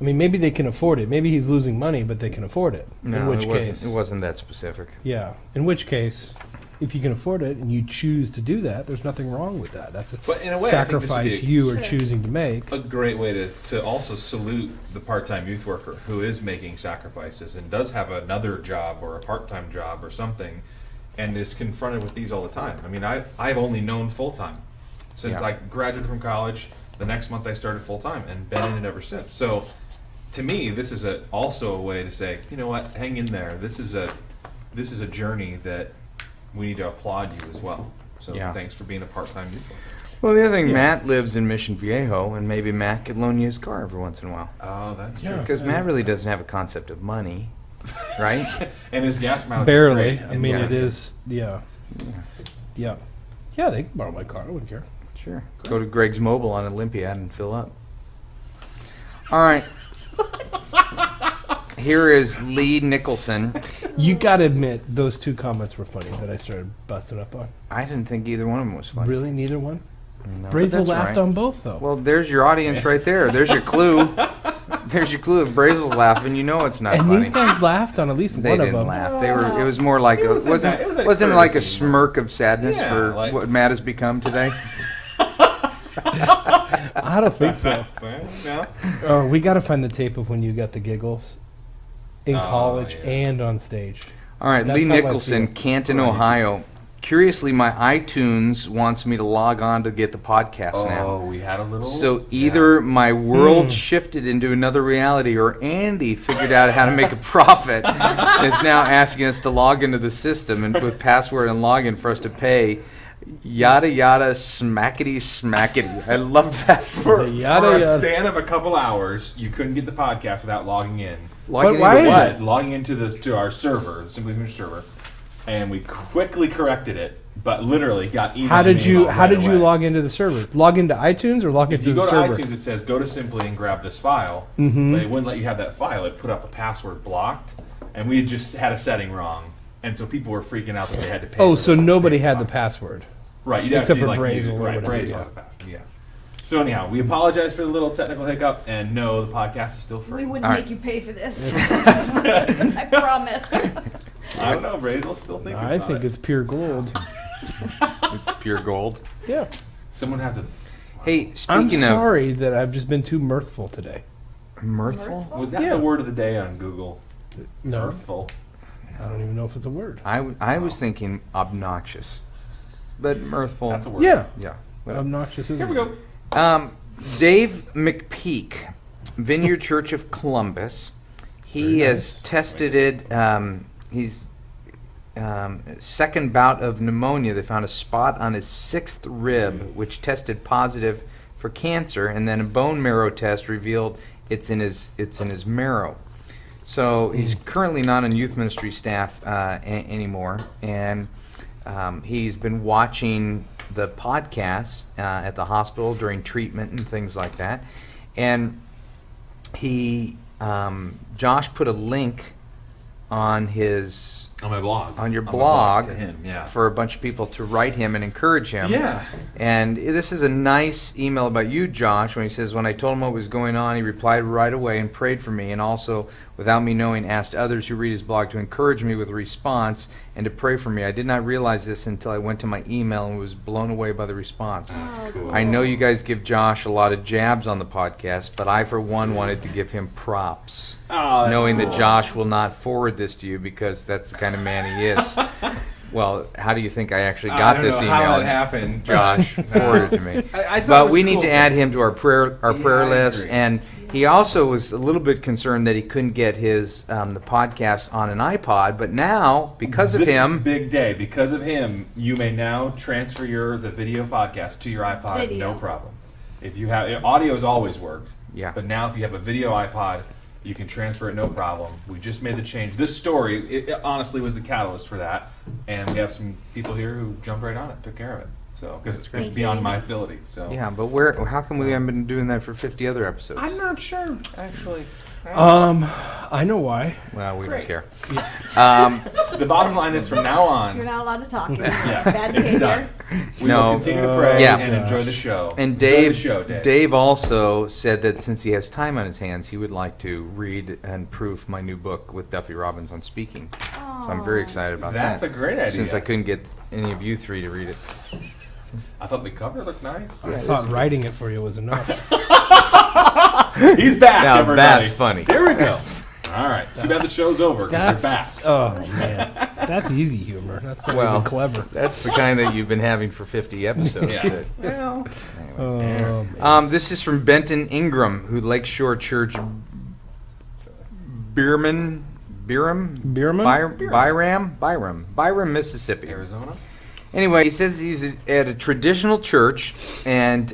I mean, maybe they can afford it. Maybe he's losing money, but they can afford it. No, in which it case, wasn't that specific. yeah. In which case, if you can afford it and you choose to do that, there's nothing wrong with that. That's a But in a way, I think this would be sacrifice a- you are Sure. choosing to make. A great way to also salute the part-time youth worker who is making sacrifices and does have another job or a part-time job or something and is confronted with these all the time. I mean, I've only known full-time since Yeah. I graduated from college. The next month I started full-time and been in it ever since. So to me, this is also a way to say, you know what, hang in there. This is a journey that we need to applaud you as well. So Yeah. thanks for being a part-time youth worker. Well, the other thing, Yeah. Matt lives in Mission Viejo, and maybe Matt could loan you his car every once in a while. Oh, that's Yeah. true. Because Matt really doesn't have a concept of money, right? And his gas mileage Barely. is great. I mean, Yeah. it is. Yeah. Yeah. Yeah. They can borrow my car. I wouldn't care. Sure. Go to Greg's Mobile on Olympiad and fill up. All right. Here is Lee Nicholson. You got to admit, those two comments were funny that I started busting up on. I didn't think either one of them was funny. Really, neither one. No, but Brazel that's laughed right. on both, though. Well, there's your audience right there. There's your clue. There's your clue. If Brazel's laughing, you know it's not and funny. these guys laughed on at least They one of didn't them. laugh. They were. It was more like It a, was wasn't it was a wasn't like a courtesy. smirk of sadness Yeah, for like- what Matt has become today. I don't think so. No? Oh, we got to find the tape of when you got the giggles in Oh, college yeah. and on stage. All right, That's Lee how I Nicholson, feel. Canton, Right. Ohio. Curiously, my iTunes wants me to log on to get the podcast Oh, now. we had a little. So either my world Hmm. shifted into another reality, or Andy figured out how to make a profit and is now asking us to log into the system and put password and login for us to pay. Yada yada smackety smackety. I love that. for, Yada, for a yada. span of a couple hours, you couldn't get the podcast without logging in. Logging why into is what? it? Logging into to our server, the Simply Finished server, and we quickly corrected it. But literally got email. How did you right away. log into the server? Log into iTunes or log If into you the go to server? iTunes, it says go to Simply and grab this file, Mhm. but it wouldn't let you have that file. It put up a password blocked, and we had just had a setting wrong, and so people were freaking out that they had to pay. Oh, for so the nobody pay had the file. password. Right, you'd have Except to for like use it. Brazel or Right, whatever, Brazel yeah. has a password, yeah. So anyhow, we apologize for the little technical hiccup, and no, the podcast is still free. We wouldn't All right. make you pay for this. I promise. I don't know. Brazel's still thinking I about think it. it's pure gold. It's pure gold. Yeah. Someone have to. Hey, I'm speaking of sorry that I've just been too mirthful today. mirthful, Was that Yeah. the word of the day on Google? No, Mirthful. I don't even know if it's a word. I was thinking obnoxious, but mirthful. That's a word. Yeah. Yeah. whatever. Obnoxious is Here a we word. go. Dave McPeak, Vineyard Church of Columbus. He Very has nice. tested it. He's second bout of pneumonia. They found a spot on his 6th rib, which tested positive for cancer, and then a bone marrow test revealed it's in his marrow. So he's currently not on youth ministry staff anymore, and he's been watching the podcasts at the hospital during treatment and things like that. And he, Josh put a link on his On my blog. on your my blog to him. Yeah. for a bunch of people to write him and encourage him. Yeah. And this is a nice email about you, Josh, when he says, when I told him what was going on, he replied right away and prayed for me, and also, without me knowing, asked others who read his blog to encourage me with a response and to pray for me. I did not realize this until I went to my email and was blown away by the response. Oh, cool. I know you guys give Josh a lot of jabs on the podcast, but I, for one, wanted to give him props, Oh, that's knowing that cool. Josh will not forward this to you because that's the kind of man he is. Well, how do you think I actually got this I don't know email? how it happened. Josh forwarded it to me. I thought it But was we need cool. to add him to our prayer Yeah, I list, agree. and he also was a little bit concerned that he couldn't get his the podcast on an iPod. But now, because of This is a him, big day. Because of him, you may now transfer the video podcast to your iPod. Video. No problem. If you have audio, has always worked. Yeah. But now, if you have a video iPod, you can transfer it no problem. We just made the change. This story, it honestly was the catalyst for that, and we have some people here who jumped right on it, took care of it. So because it's Thank beyond you. my ability. So yeah. But how come we haven't been doing that for 50 other episodes? I'm not sure actually. I know why. Well, we Great. don't care. The bottom line is from now on. You're not allowed to talk. Yeah, Bad it's behavior. done. We No. will continue to pray Yeah. and enjoy Gosh. the show. And Enjoy Dave, the show, Dave. Dave also said that since he has time on his hands, he would like to read and proof my new book with Duffy Robbins on speaking. So I'm very excited about that. That's a great idea. Since I couldn't get any of you three to read it. I thought the cover looked nice. I thought writing it for you was enough. He's back, Now everybody. that's funny. There we go. All right. Too bad the show's over. 'Cause That's you're back. Oh man, that's easy humor. That's not Well, even clever. That's the kind that you've been having for 50 episodes. Yeah. Well, Anyway. Oh, man. This is from Benton Ingram, who Lakeshore Church, Byram, Mississippi. Arizona. Anyway, he says he's at a traditional church, and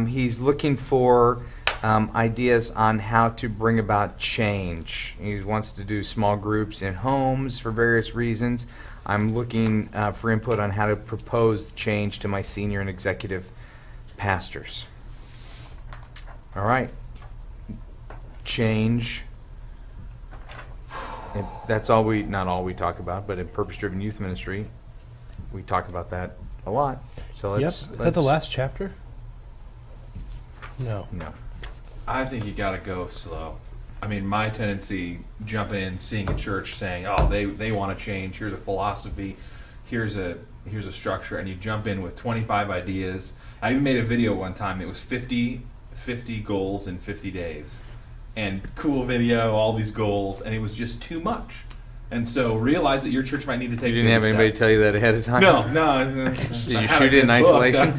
he's looking for ideas on how to bring about change. He wants to do small groups in homes for various reasons. I'm looking for input on how to propose change to my senior and executive pastors. All right. Change. That's all not all we talk about, but in purpose-driven youth ministry, we talk about that a lot. So Yep. let's. Is that the last chapter? No. No. I think you got to go slow. I mean, my tendency jumping in, seeing a church saying, "Oh, they want to change. Here's a philosophy. Here's a structure," and you jump in with 25 ideas. I even made a video one time. It was 50 goals in 50 days, and cool video, all these goals, and it was just too much. And so realize that your church might need to take. You didn't have baby anybody steps. tell you that ahead of time? No. Did you shoot it in isolation?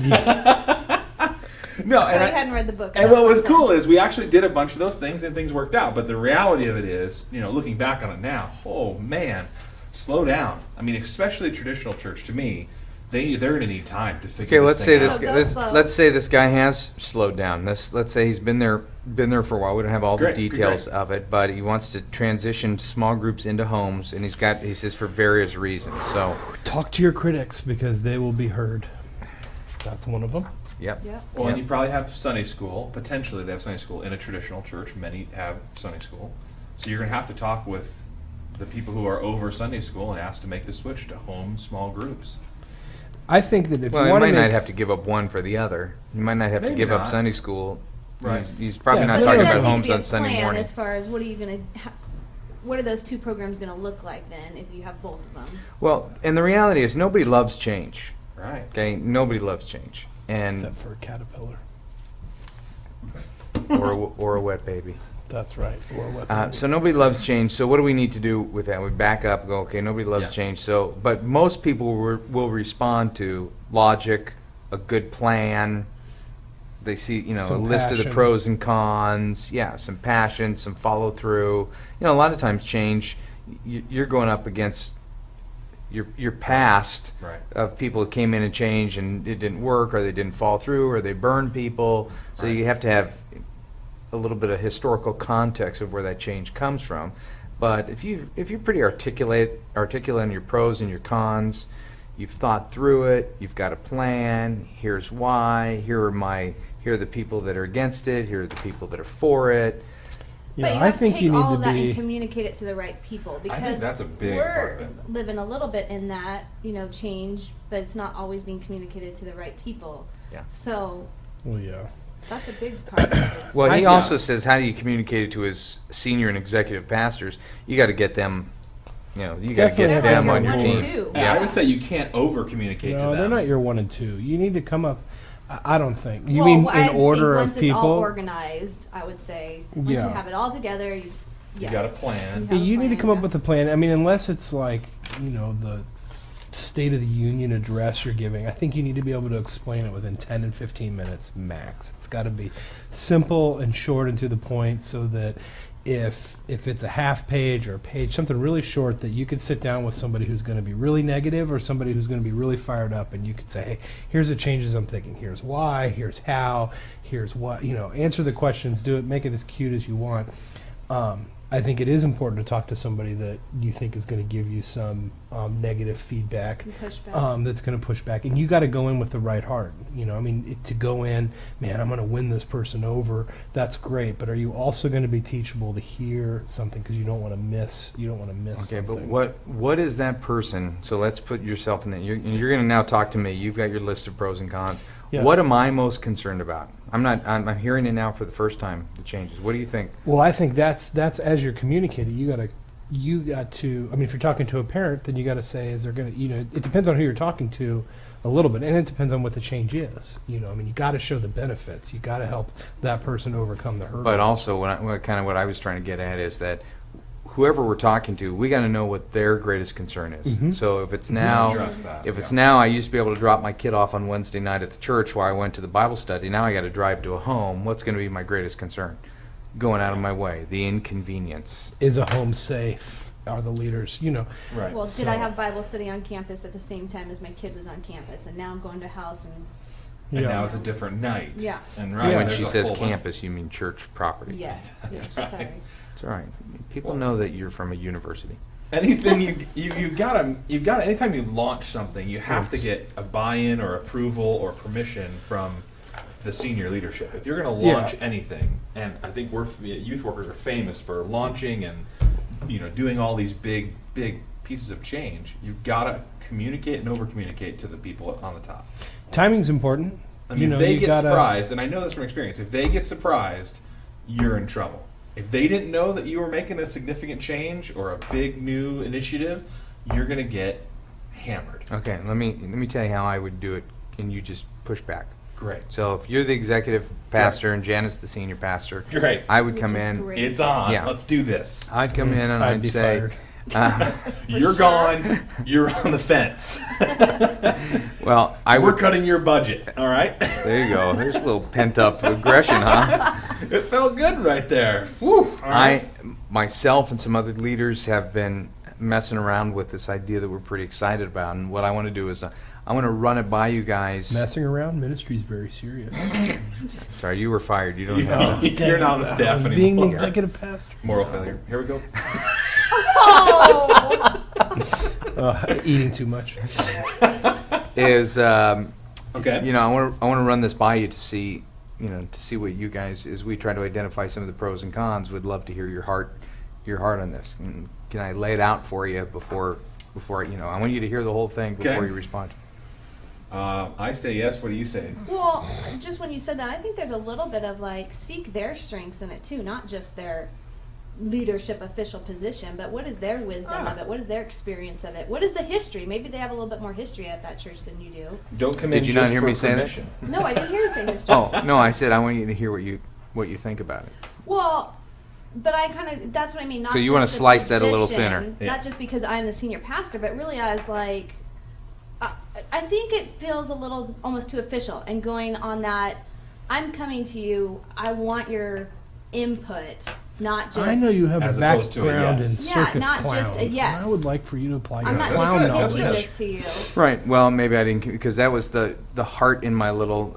No, So and you I- hadn't read the book. And what was cool is we actually did a bunch of those things and things worked out. But the reality of it is, looking back on it now, oh man, slow down. I mean, especially a traditional church, to me, they're going to need time to figure. Okay, let's say this- Go slow. let's say this guy has slowed down. Let's say he's been there for a while. We don't have all Great, the details of it, but he wants to transition small groups into homes, and he says for various reasons. So, Talk to your critics because they will be heard. That's one of them. yep. Yep. Well, Yeah. and you probably have Sunday school. Potentially, they have Sunday school in a traditional church. Many have Sunday school. So you're going to have to talk with the people who are over Sunday school and ask to make the switch to home small groups. I think that if Well, you he want might to not make, have to give up one for the other. He might not have to Maybe give up not. Sunday school. Right. He's probably Yeah, not but talking there about does homes on Sunday morning. As far as what are you going to, what are those two programs going to look like then if you have both of them? Well, and the reality is nobody loves change. Right. Okay, nobody loves change, and Except for a caterpillar. or a wet baby. That's right. Or a weapon. So nobody loves change. So what do we need to do with that? We back up, and go, okay, nobody loves Yeah. change. So, but most people will respond to logic, a good plan. They see, a Some list of the passion. pros and cons. Yeah, some passion, some follow through. A lot of times change, you're going up against your past Right. of people that came in and changed and it didn't work, or they didn't fall through, or they burned people. So Right. you have to have a little bit of historical context of where that change comes from. But if you're pretty articulate in your pros and your cons, you've thought through it, you've got a plan, here's why, here are the people that are against it, here are the people that are for it. But you I have to think take you need all to of that be. and communicate it to the right people, because think that's a big we're part of it. living a little bit in that, change, but it's not always being communicated to the right people. Yeah. So Well, yeah. that's a big part of it. Well, he Yeah. also says, how do you communicate it to his senior and executive pastors? You got to get them, you got to Definitely get have them to on get your one team. and two. Yeah, I would say you can't over communicate to No, them. they're not your 1 and 2. You need to come up. I don't think. You Well, mean I in order think of once it's all people? organized, I would say once Yeah. you have it all together, You yeah. got a plan. have a You need to plan, come up yeah. with a plan. I mean, unless it's like, the State of the Union address you're giving, I think you need to be able to explain it within 10 and 15 minutes max. It's got to be simple and short and to the point, so that if it's a half page or a page, something really short, that you could sit down with somebody who's going to be really negative or somebody who's going to be really fired up, and you could say, hey, here's the changes I'm thinking. Here's why, here's how, here's what, answer the questions, do it, make it as cute as you want. I think it is important to talk to somebody that you think is going to give you some negative feedback. And push back. That's going to push back, and you got to go in with the right heart. To go in, man, I'm going to win this person over. That's great, but are you also going to be teachable to hear something, because you don't want to miss. You don't want to miss. Okay, but something. what is that person? So let's put yourself in that. You're going to now talk to me. You've got your list of pros and cons. Yeah. What am I most concerned about? I'm hearing it now for the first time, the changes. What do you think? Well, I think that's as you're communicating, you got to. I mean, if you're talking to a parent, then you got to say, is there going to, it depends on who you're talking to a little bit, and it depends on what the change is. I mean, you got to show the benefits. You got to help that person overcome the hurdle. But also, what I was trying to get at is that whoever we're talking to, we got to know what their greatest concern is. Mhm. So if it's now, Address that, it's yeah. now, I used to be able to drop my kid off on Wednesday night at the church while I went to the Bible study. Now I got to drive to a home. What's going to be my greatest concern? Going out of my way, the inconvenience. Is a home safe? Are the leaders, Right. Well, did I So- have Bible study on campus at the same time as my kid was on campus, and now I'm going to a house and And Yeah. now it's a different night. Yeah. And Yeah. right, When there's she a says whole bunch- campus, you mean church property. yes, yes, right. sorry. It's all right. People know that you're from a university. Anything you gotta anytime you launch something, you have to Sports. get a buy-in or approval or permission from the senior leadership. If you're going to Yeah. launch anything, and I think youth workers are famous for launching and doing all these big pieces of change, you've got to communicate and over communicate to the people on the top. Timing's important. I mean, if you they get gotta- surprised, and I know this from experience, if they get surprised, you're in trouble. If they didn't know that you were making a significant change or a big new initiative, you're going to get hammered. Okay, let me tell you how I would do it, and you just push back. Great. So if you're the executive pastor and Jana's the senior pastor, Great. I would Which come is in. great. It's on. Yeah. Let's do this. I'd come in and I'd I'd be say, fired. You're sure. gone. You're on the fence. well, I We're would. cutting your budget. All right. There you go. There's a little pent up aggression, huh? It felt good right there. Woo. All right. Myself and some other leaders have been messing around with this idea that we're pretty excited about, and what I want to do is I want to run it by you guys. Messing around, ministry is very serious. Sorry, you were fired. You don't have to. You're not on the I staff was anymore. being the executive pastor. Moral failure. Here we go. Oh! Eating too much. Is Okay. I want to run this by you to see what you guys, as we try to identify some of the pros and cons. Would love to hear your heart on this. And can I lay it out for you before I want you to hear the whole thing before Okay. you respond. I say yes. What do you say? Well, just when you said that, I think there's a little bit of seek their strengths in it too, not just their leadership official position, but what is their wisdom of it? What is their experience of it? What is the history? Maybe they have a little bit more history at that church than you do. Don't come Did in you just not hear for me say that? permission. No, I didn't hear you say history. Oh, no, I said I want you to hear what you think about it. Well, but I kind of, that's what I mean. Not So you just wanna the slice that a little position, thinner. Yeah. Not just because I'm the senior pastor, but really as like, I think it feels a little almost too official and going on that, I'm coming to you, I want your input, not just. I know you have As a opposed to a background in yes. Yeah, circus not clowns. just a yes. And I would like for you to apply I'm your not clown just knowledge. pitching knowledge. this to you. Right. Well, maybe I didn't, because that was the heart in my little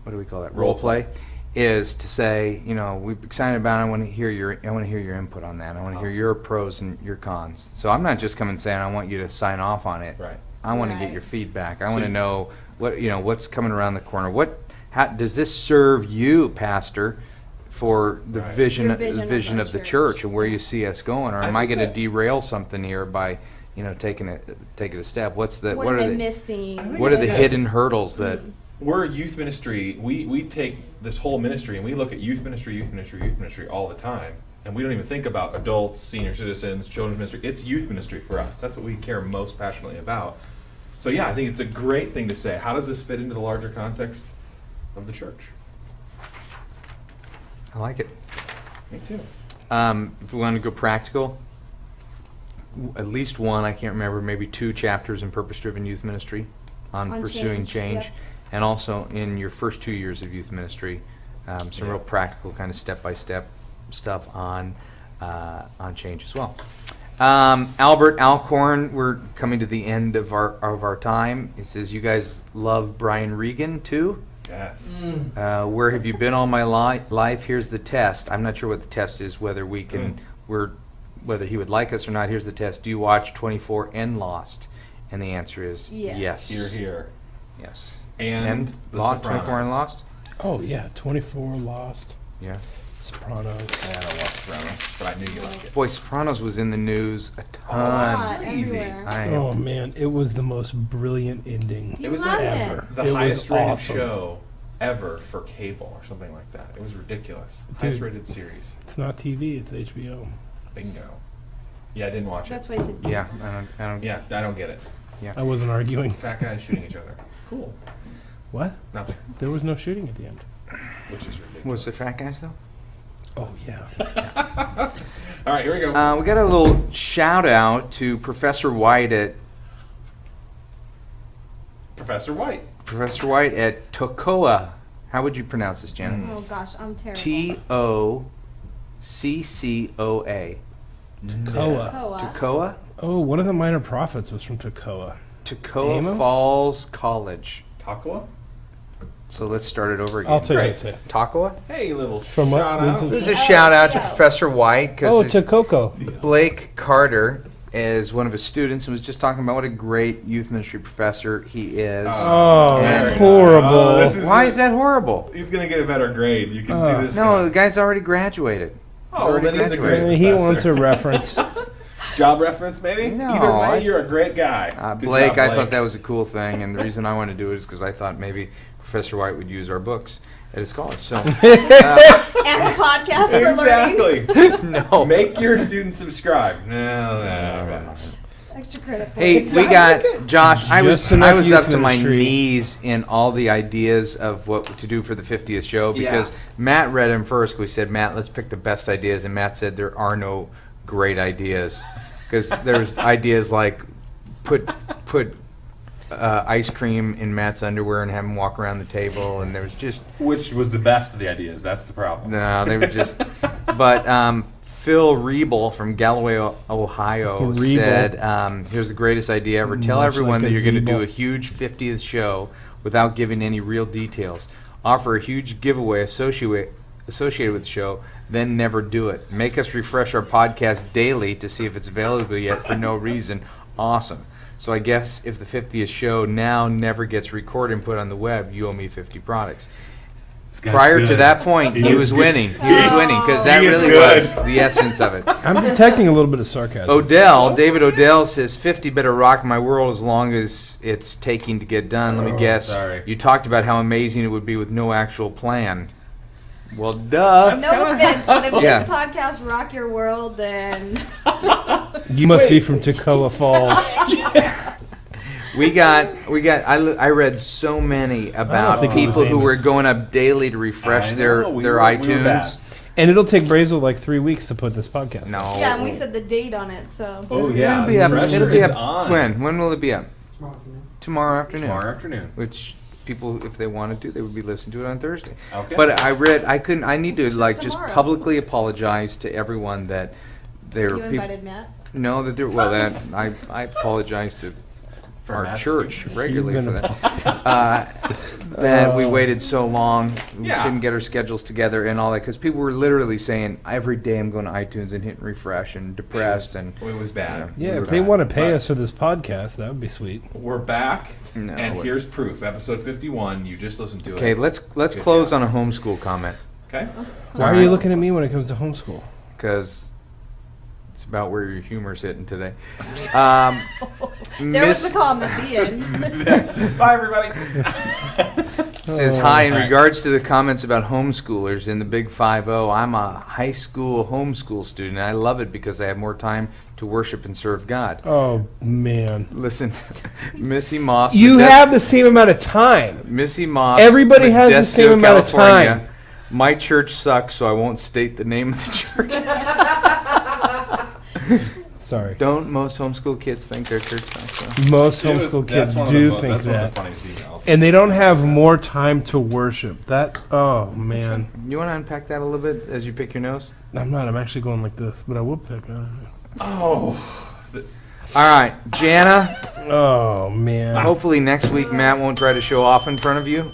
what do we call that, role play, is to say, you know, we're excited about it. I want to hear your input on that. I want to hear your pros and your cons. So I'm not just coming saying I want you to sign off on it. Right. I want to get Right. your feedback. I So want to you- know what's coming around the corner. How does this serve you, Pastor, for the Right. vision Your vision the of vision our of the church. church and where you see us going, or I am I think going to that- derail something here by taking it a step? What What are am I the missing? think what are the Yeah. hidden hurdles that? We're a youth ministry. We take this whole ministry and we look at youth ministry all the time. And we don't even think about adults, senior citizens, children's ministry. It's youth ministry for us. That's what we care most passionately about. So yeah, I think it's a great thing to say. How does this fit into the larger context of the church? I like it. Me too. If we want to go practical, at least one, I can't remember, maybe 2 chapters in purpose-driven youth ministry on pursuing change. yep. And also in your first 2 years of youth ministry, some real practical kind of step-by-step stuff on change as well. Albert Alcorn, we're coming to the end of our time. It says you guys love Brian Regan too. Yes. Where have you been all my life? Here's the test. I'm not sure what the test is, whether we can, whether he would like us or not. Here's the test. Do you watch 24 and Lost? And the answer is Yes. Here. Yes. And The 24 and Sopranos. Lost? Oh yeah, 24 Lost, Yeah. Sopranos. I don't watch Sopranos, but I knew you liked it. Boy, Sopranos was in the news a ton. lot crazy. everywhere. Oh man, it was the most brilliant ending You It was loved ever. it. The It was highest rated awesome. show ever for cable or something like that. It was ridiculous. Highest rated series. It's not TV, it's HBO. Bingo. Yeah, I didn't watch That's it. why I said. Yeah, I don't. Yeah, I don't get it. I wasn't arguing. Fat guys shooting each other. Cool. What? Nothing. There was no shooting at the end. Which is ridiculous. Was it Fat Guys though? Oh yeah. All right, here we go. We got a little shout out to Professor White at Professor White. Tocoa. How would you pronounce this, Jana? Oh gosh, I'm terrible. Toccoa. Tocoa. Koa. Tocoa. Oh, one of the minor prophets was from Tocoa. Tocoa Amos? Falls College. Tacoa? So let's start it over again. I'll tell you Great. what to say. Tocoa? Hey, little From what? shout What out. is it? There's a shout out to T-O. Professor White Oh, because Tococo. Blake Carter is one of his students and was just talking about what a great youth ministry professor he is. Oh, And- horrible. Oh, this is- Why is that horrible? He's going to get a better grade. You can see this. No, guy. the guy's already graduated. Oh, well, then he's a great He professor. wants a reference. Job reference, maybe? No, Either way, I- you're a great guy. Good Blake, job, I Blake. thought that was a cool thing, and the reason I wanted to do it is because I thought maybe Professor White would use our books at his college. So, And the podcast for learning. Exactly. no. Make your students subscribe. No. Extra credit. Hey, points. we got Josh. I was Just enough up youth to my ministry. knees in all the ideas of what to do for the 50th show because Yeah. Matt read them first. We said, Matt, let's pick the best ideas, and Matt said there are no great ideas because there's ideas like put ice cream in Matt's underwear and have him walk around the table, and there was just Which was the best of the ideas? That's the problem. no, they were just. But Phil Riebel from Galloway, Ohio, Riebel. said, "Here's the greatest idea ever. Tell Much everyone like that a you're going to do Zeeble. a huge 50th show without giving any real details. Offer a huge giveaway associated with the show, then never do it. Make us refresh our podcast daily to see if it's available yet for no reason. Awesome." So I guess if the 50th show now never gets recorded and put on the web, you owe me 50 products. Prior to that point, he was winning. He was winning because that He is really good. was the essence of it. I'm detecting a little bit of sarcasm. David Odell says 50 better rock my world as long as it's taking to get done. Let me guess. sorry. You talked about how amazing it would be with no actual plan. Well, duh. No offense, but if Yeah. this podcast rock your world, then You must be from Toccoa Falls. I read so many about think it was people who were Amos. going up daily to refresh I their know, we their were- we were iTunes. bad. And it'll take Brazel like 3 weeks to put this podcast. No. out. yeah, and we said the date on it, so. Oh yeah, It'll be up. pressure It'll be is up. on. When will it be up? Tomorrow afternoon. Tomorrow afternoon. Which people, if they wanted to, they would be listening to it on Thursday. Okay. But I need to like just tomorrow. publicly apologize to everyone that there You are people. invited Matt? No, that there. Well, that I apologize to For our Matt's church sake. regularly You've for been that. That we waited so long, we Yeah. couldn't get our schedules together and all that, because people were literally saying, every day I'm going to iTunes and hitting refresh and depressed and. It was bad. Yeah. Yeah, We if were they bad, want to pay but- us for this podcast, that would be sweet. We're back, No, and we're- here's proof. Episode 51. You just listened to it. Okay, let's Good close job. on a homeschool comment, Okay. Why are you looking at me when it comes to homeschool? because it's about where your humor's hitting today. There was the comment, the end. Bye, everybody. Says, hi, in All right. regards to the comments about homeschoolers in the Big 5-0, I'm a high school homeschool student. And I love it because I have more time to worship and serve God. Oh, man. Listen, Missy Moss. You Modesto- have the same amount of time. Missy Moss. Everybody has the Modesto, same amount of California. time. My church sucks, so I won't state the name of the church. Sorry. Don't most homeschool kids think their church sucks? Though? Most It was- homeschool that's kids one of do the- think that's one of that. the funniest emails. And they don't have more time to worship. That, oh, man. You want to unpack that a little bit as you pick your nose? I'm not. I'm actually going like this, but I will pick. Oh. All right, Jana. Oh, man. Hopefully next week Matt won't try to show off in front of you.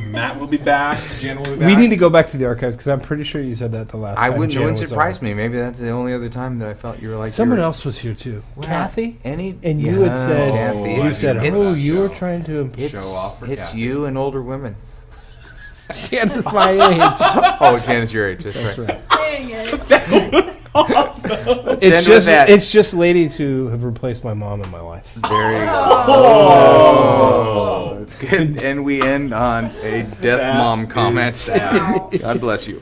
Matt will be back. Jen will be back. We need to go back to the archives because I'm pretty sure you said that the last I time. wouldn't. It Jana wouldn't was surprise on. me. Maybe that's the only other time that I felt you were like Someone you were- else was here too. Well, Kathy? Any And you had Yeah, said, Kathy. you said, It's- oh, you were trying to. it's, Show off for It's Kathy. you and older women. Jana's my age. Oh, Janice, your age. That's, That's right. right. Dang it. Let's It's end with just that. it's just ladies who have replaced my mom in my life. There you go. Oh. That's good. And we end on a death mom comment. sad. God bless you.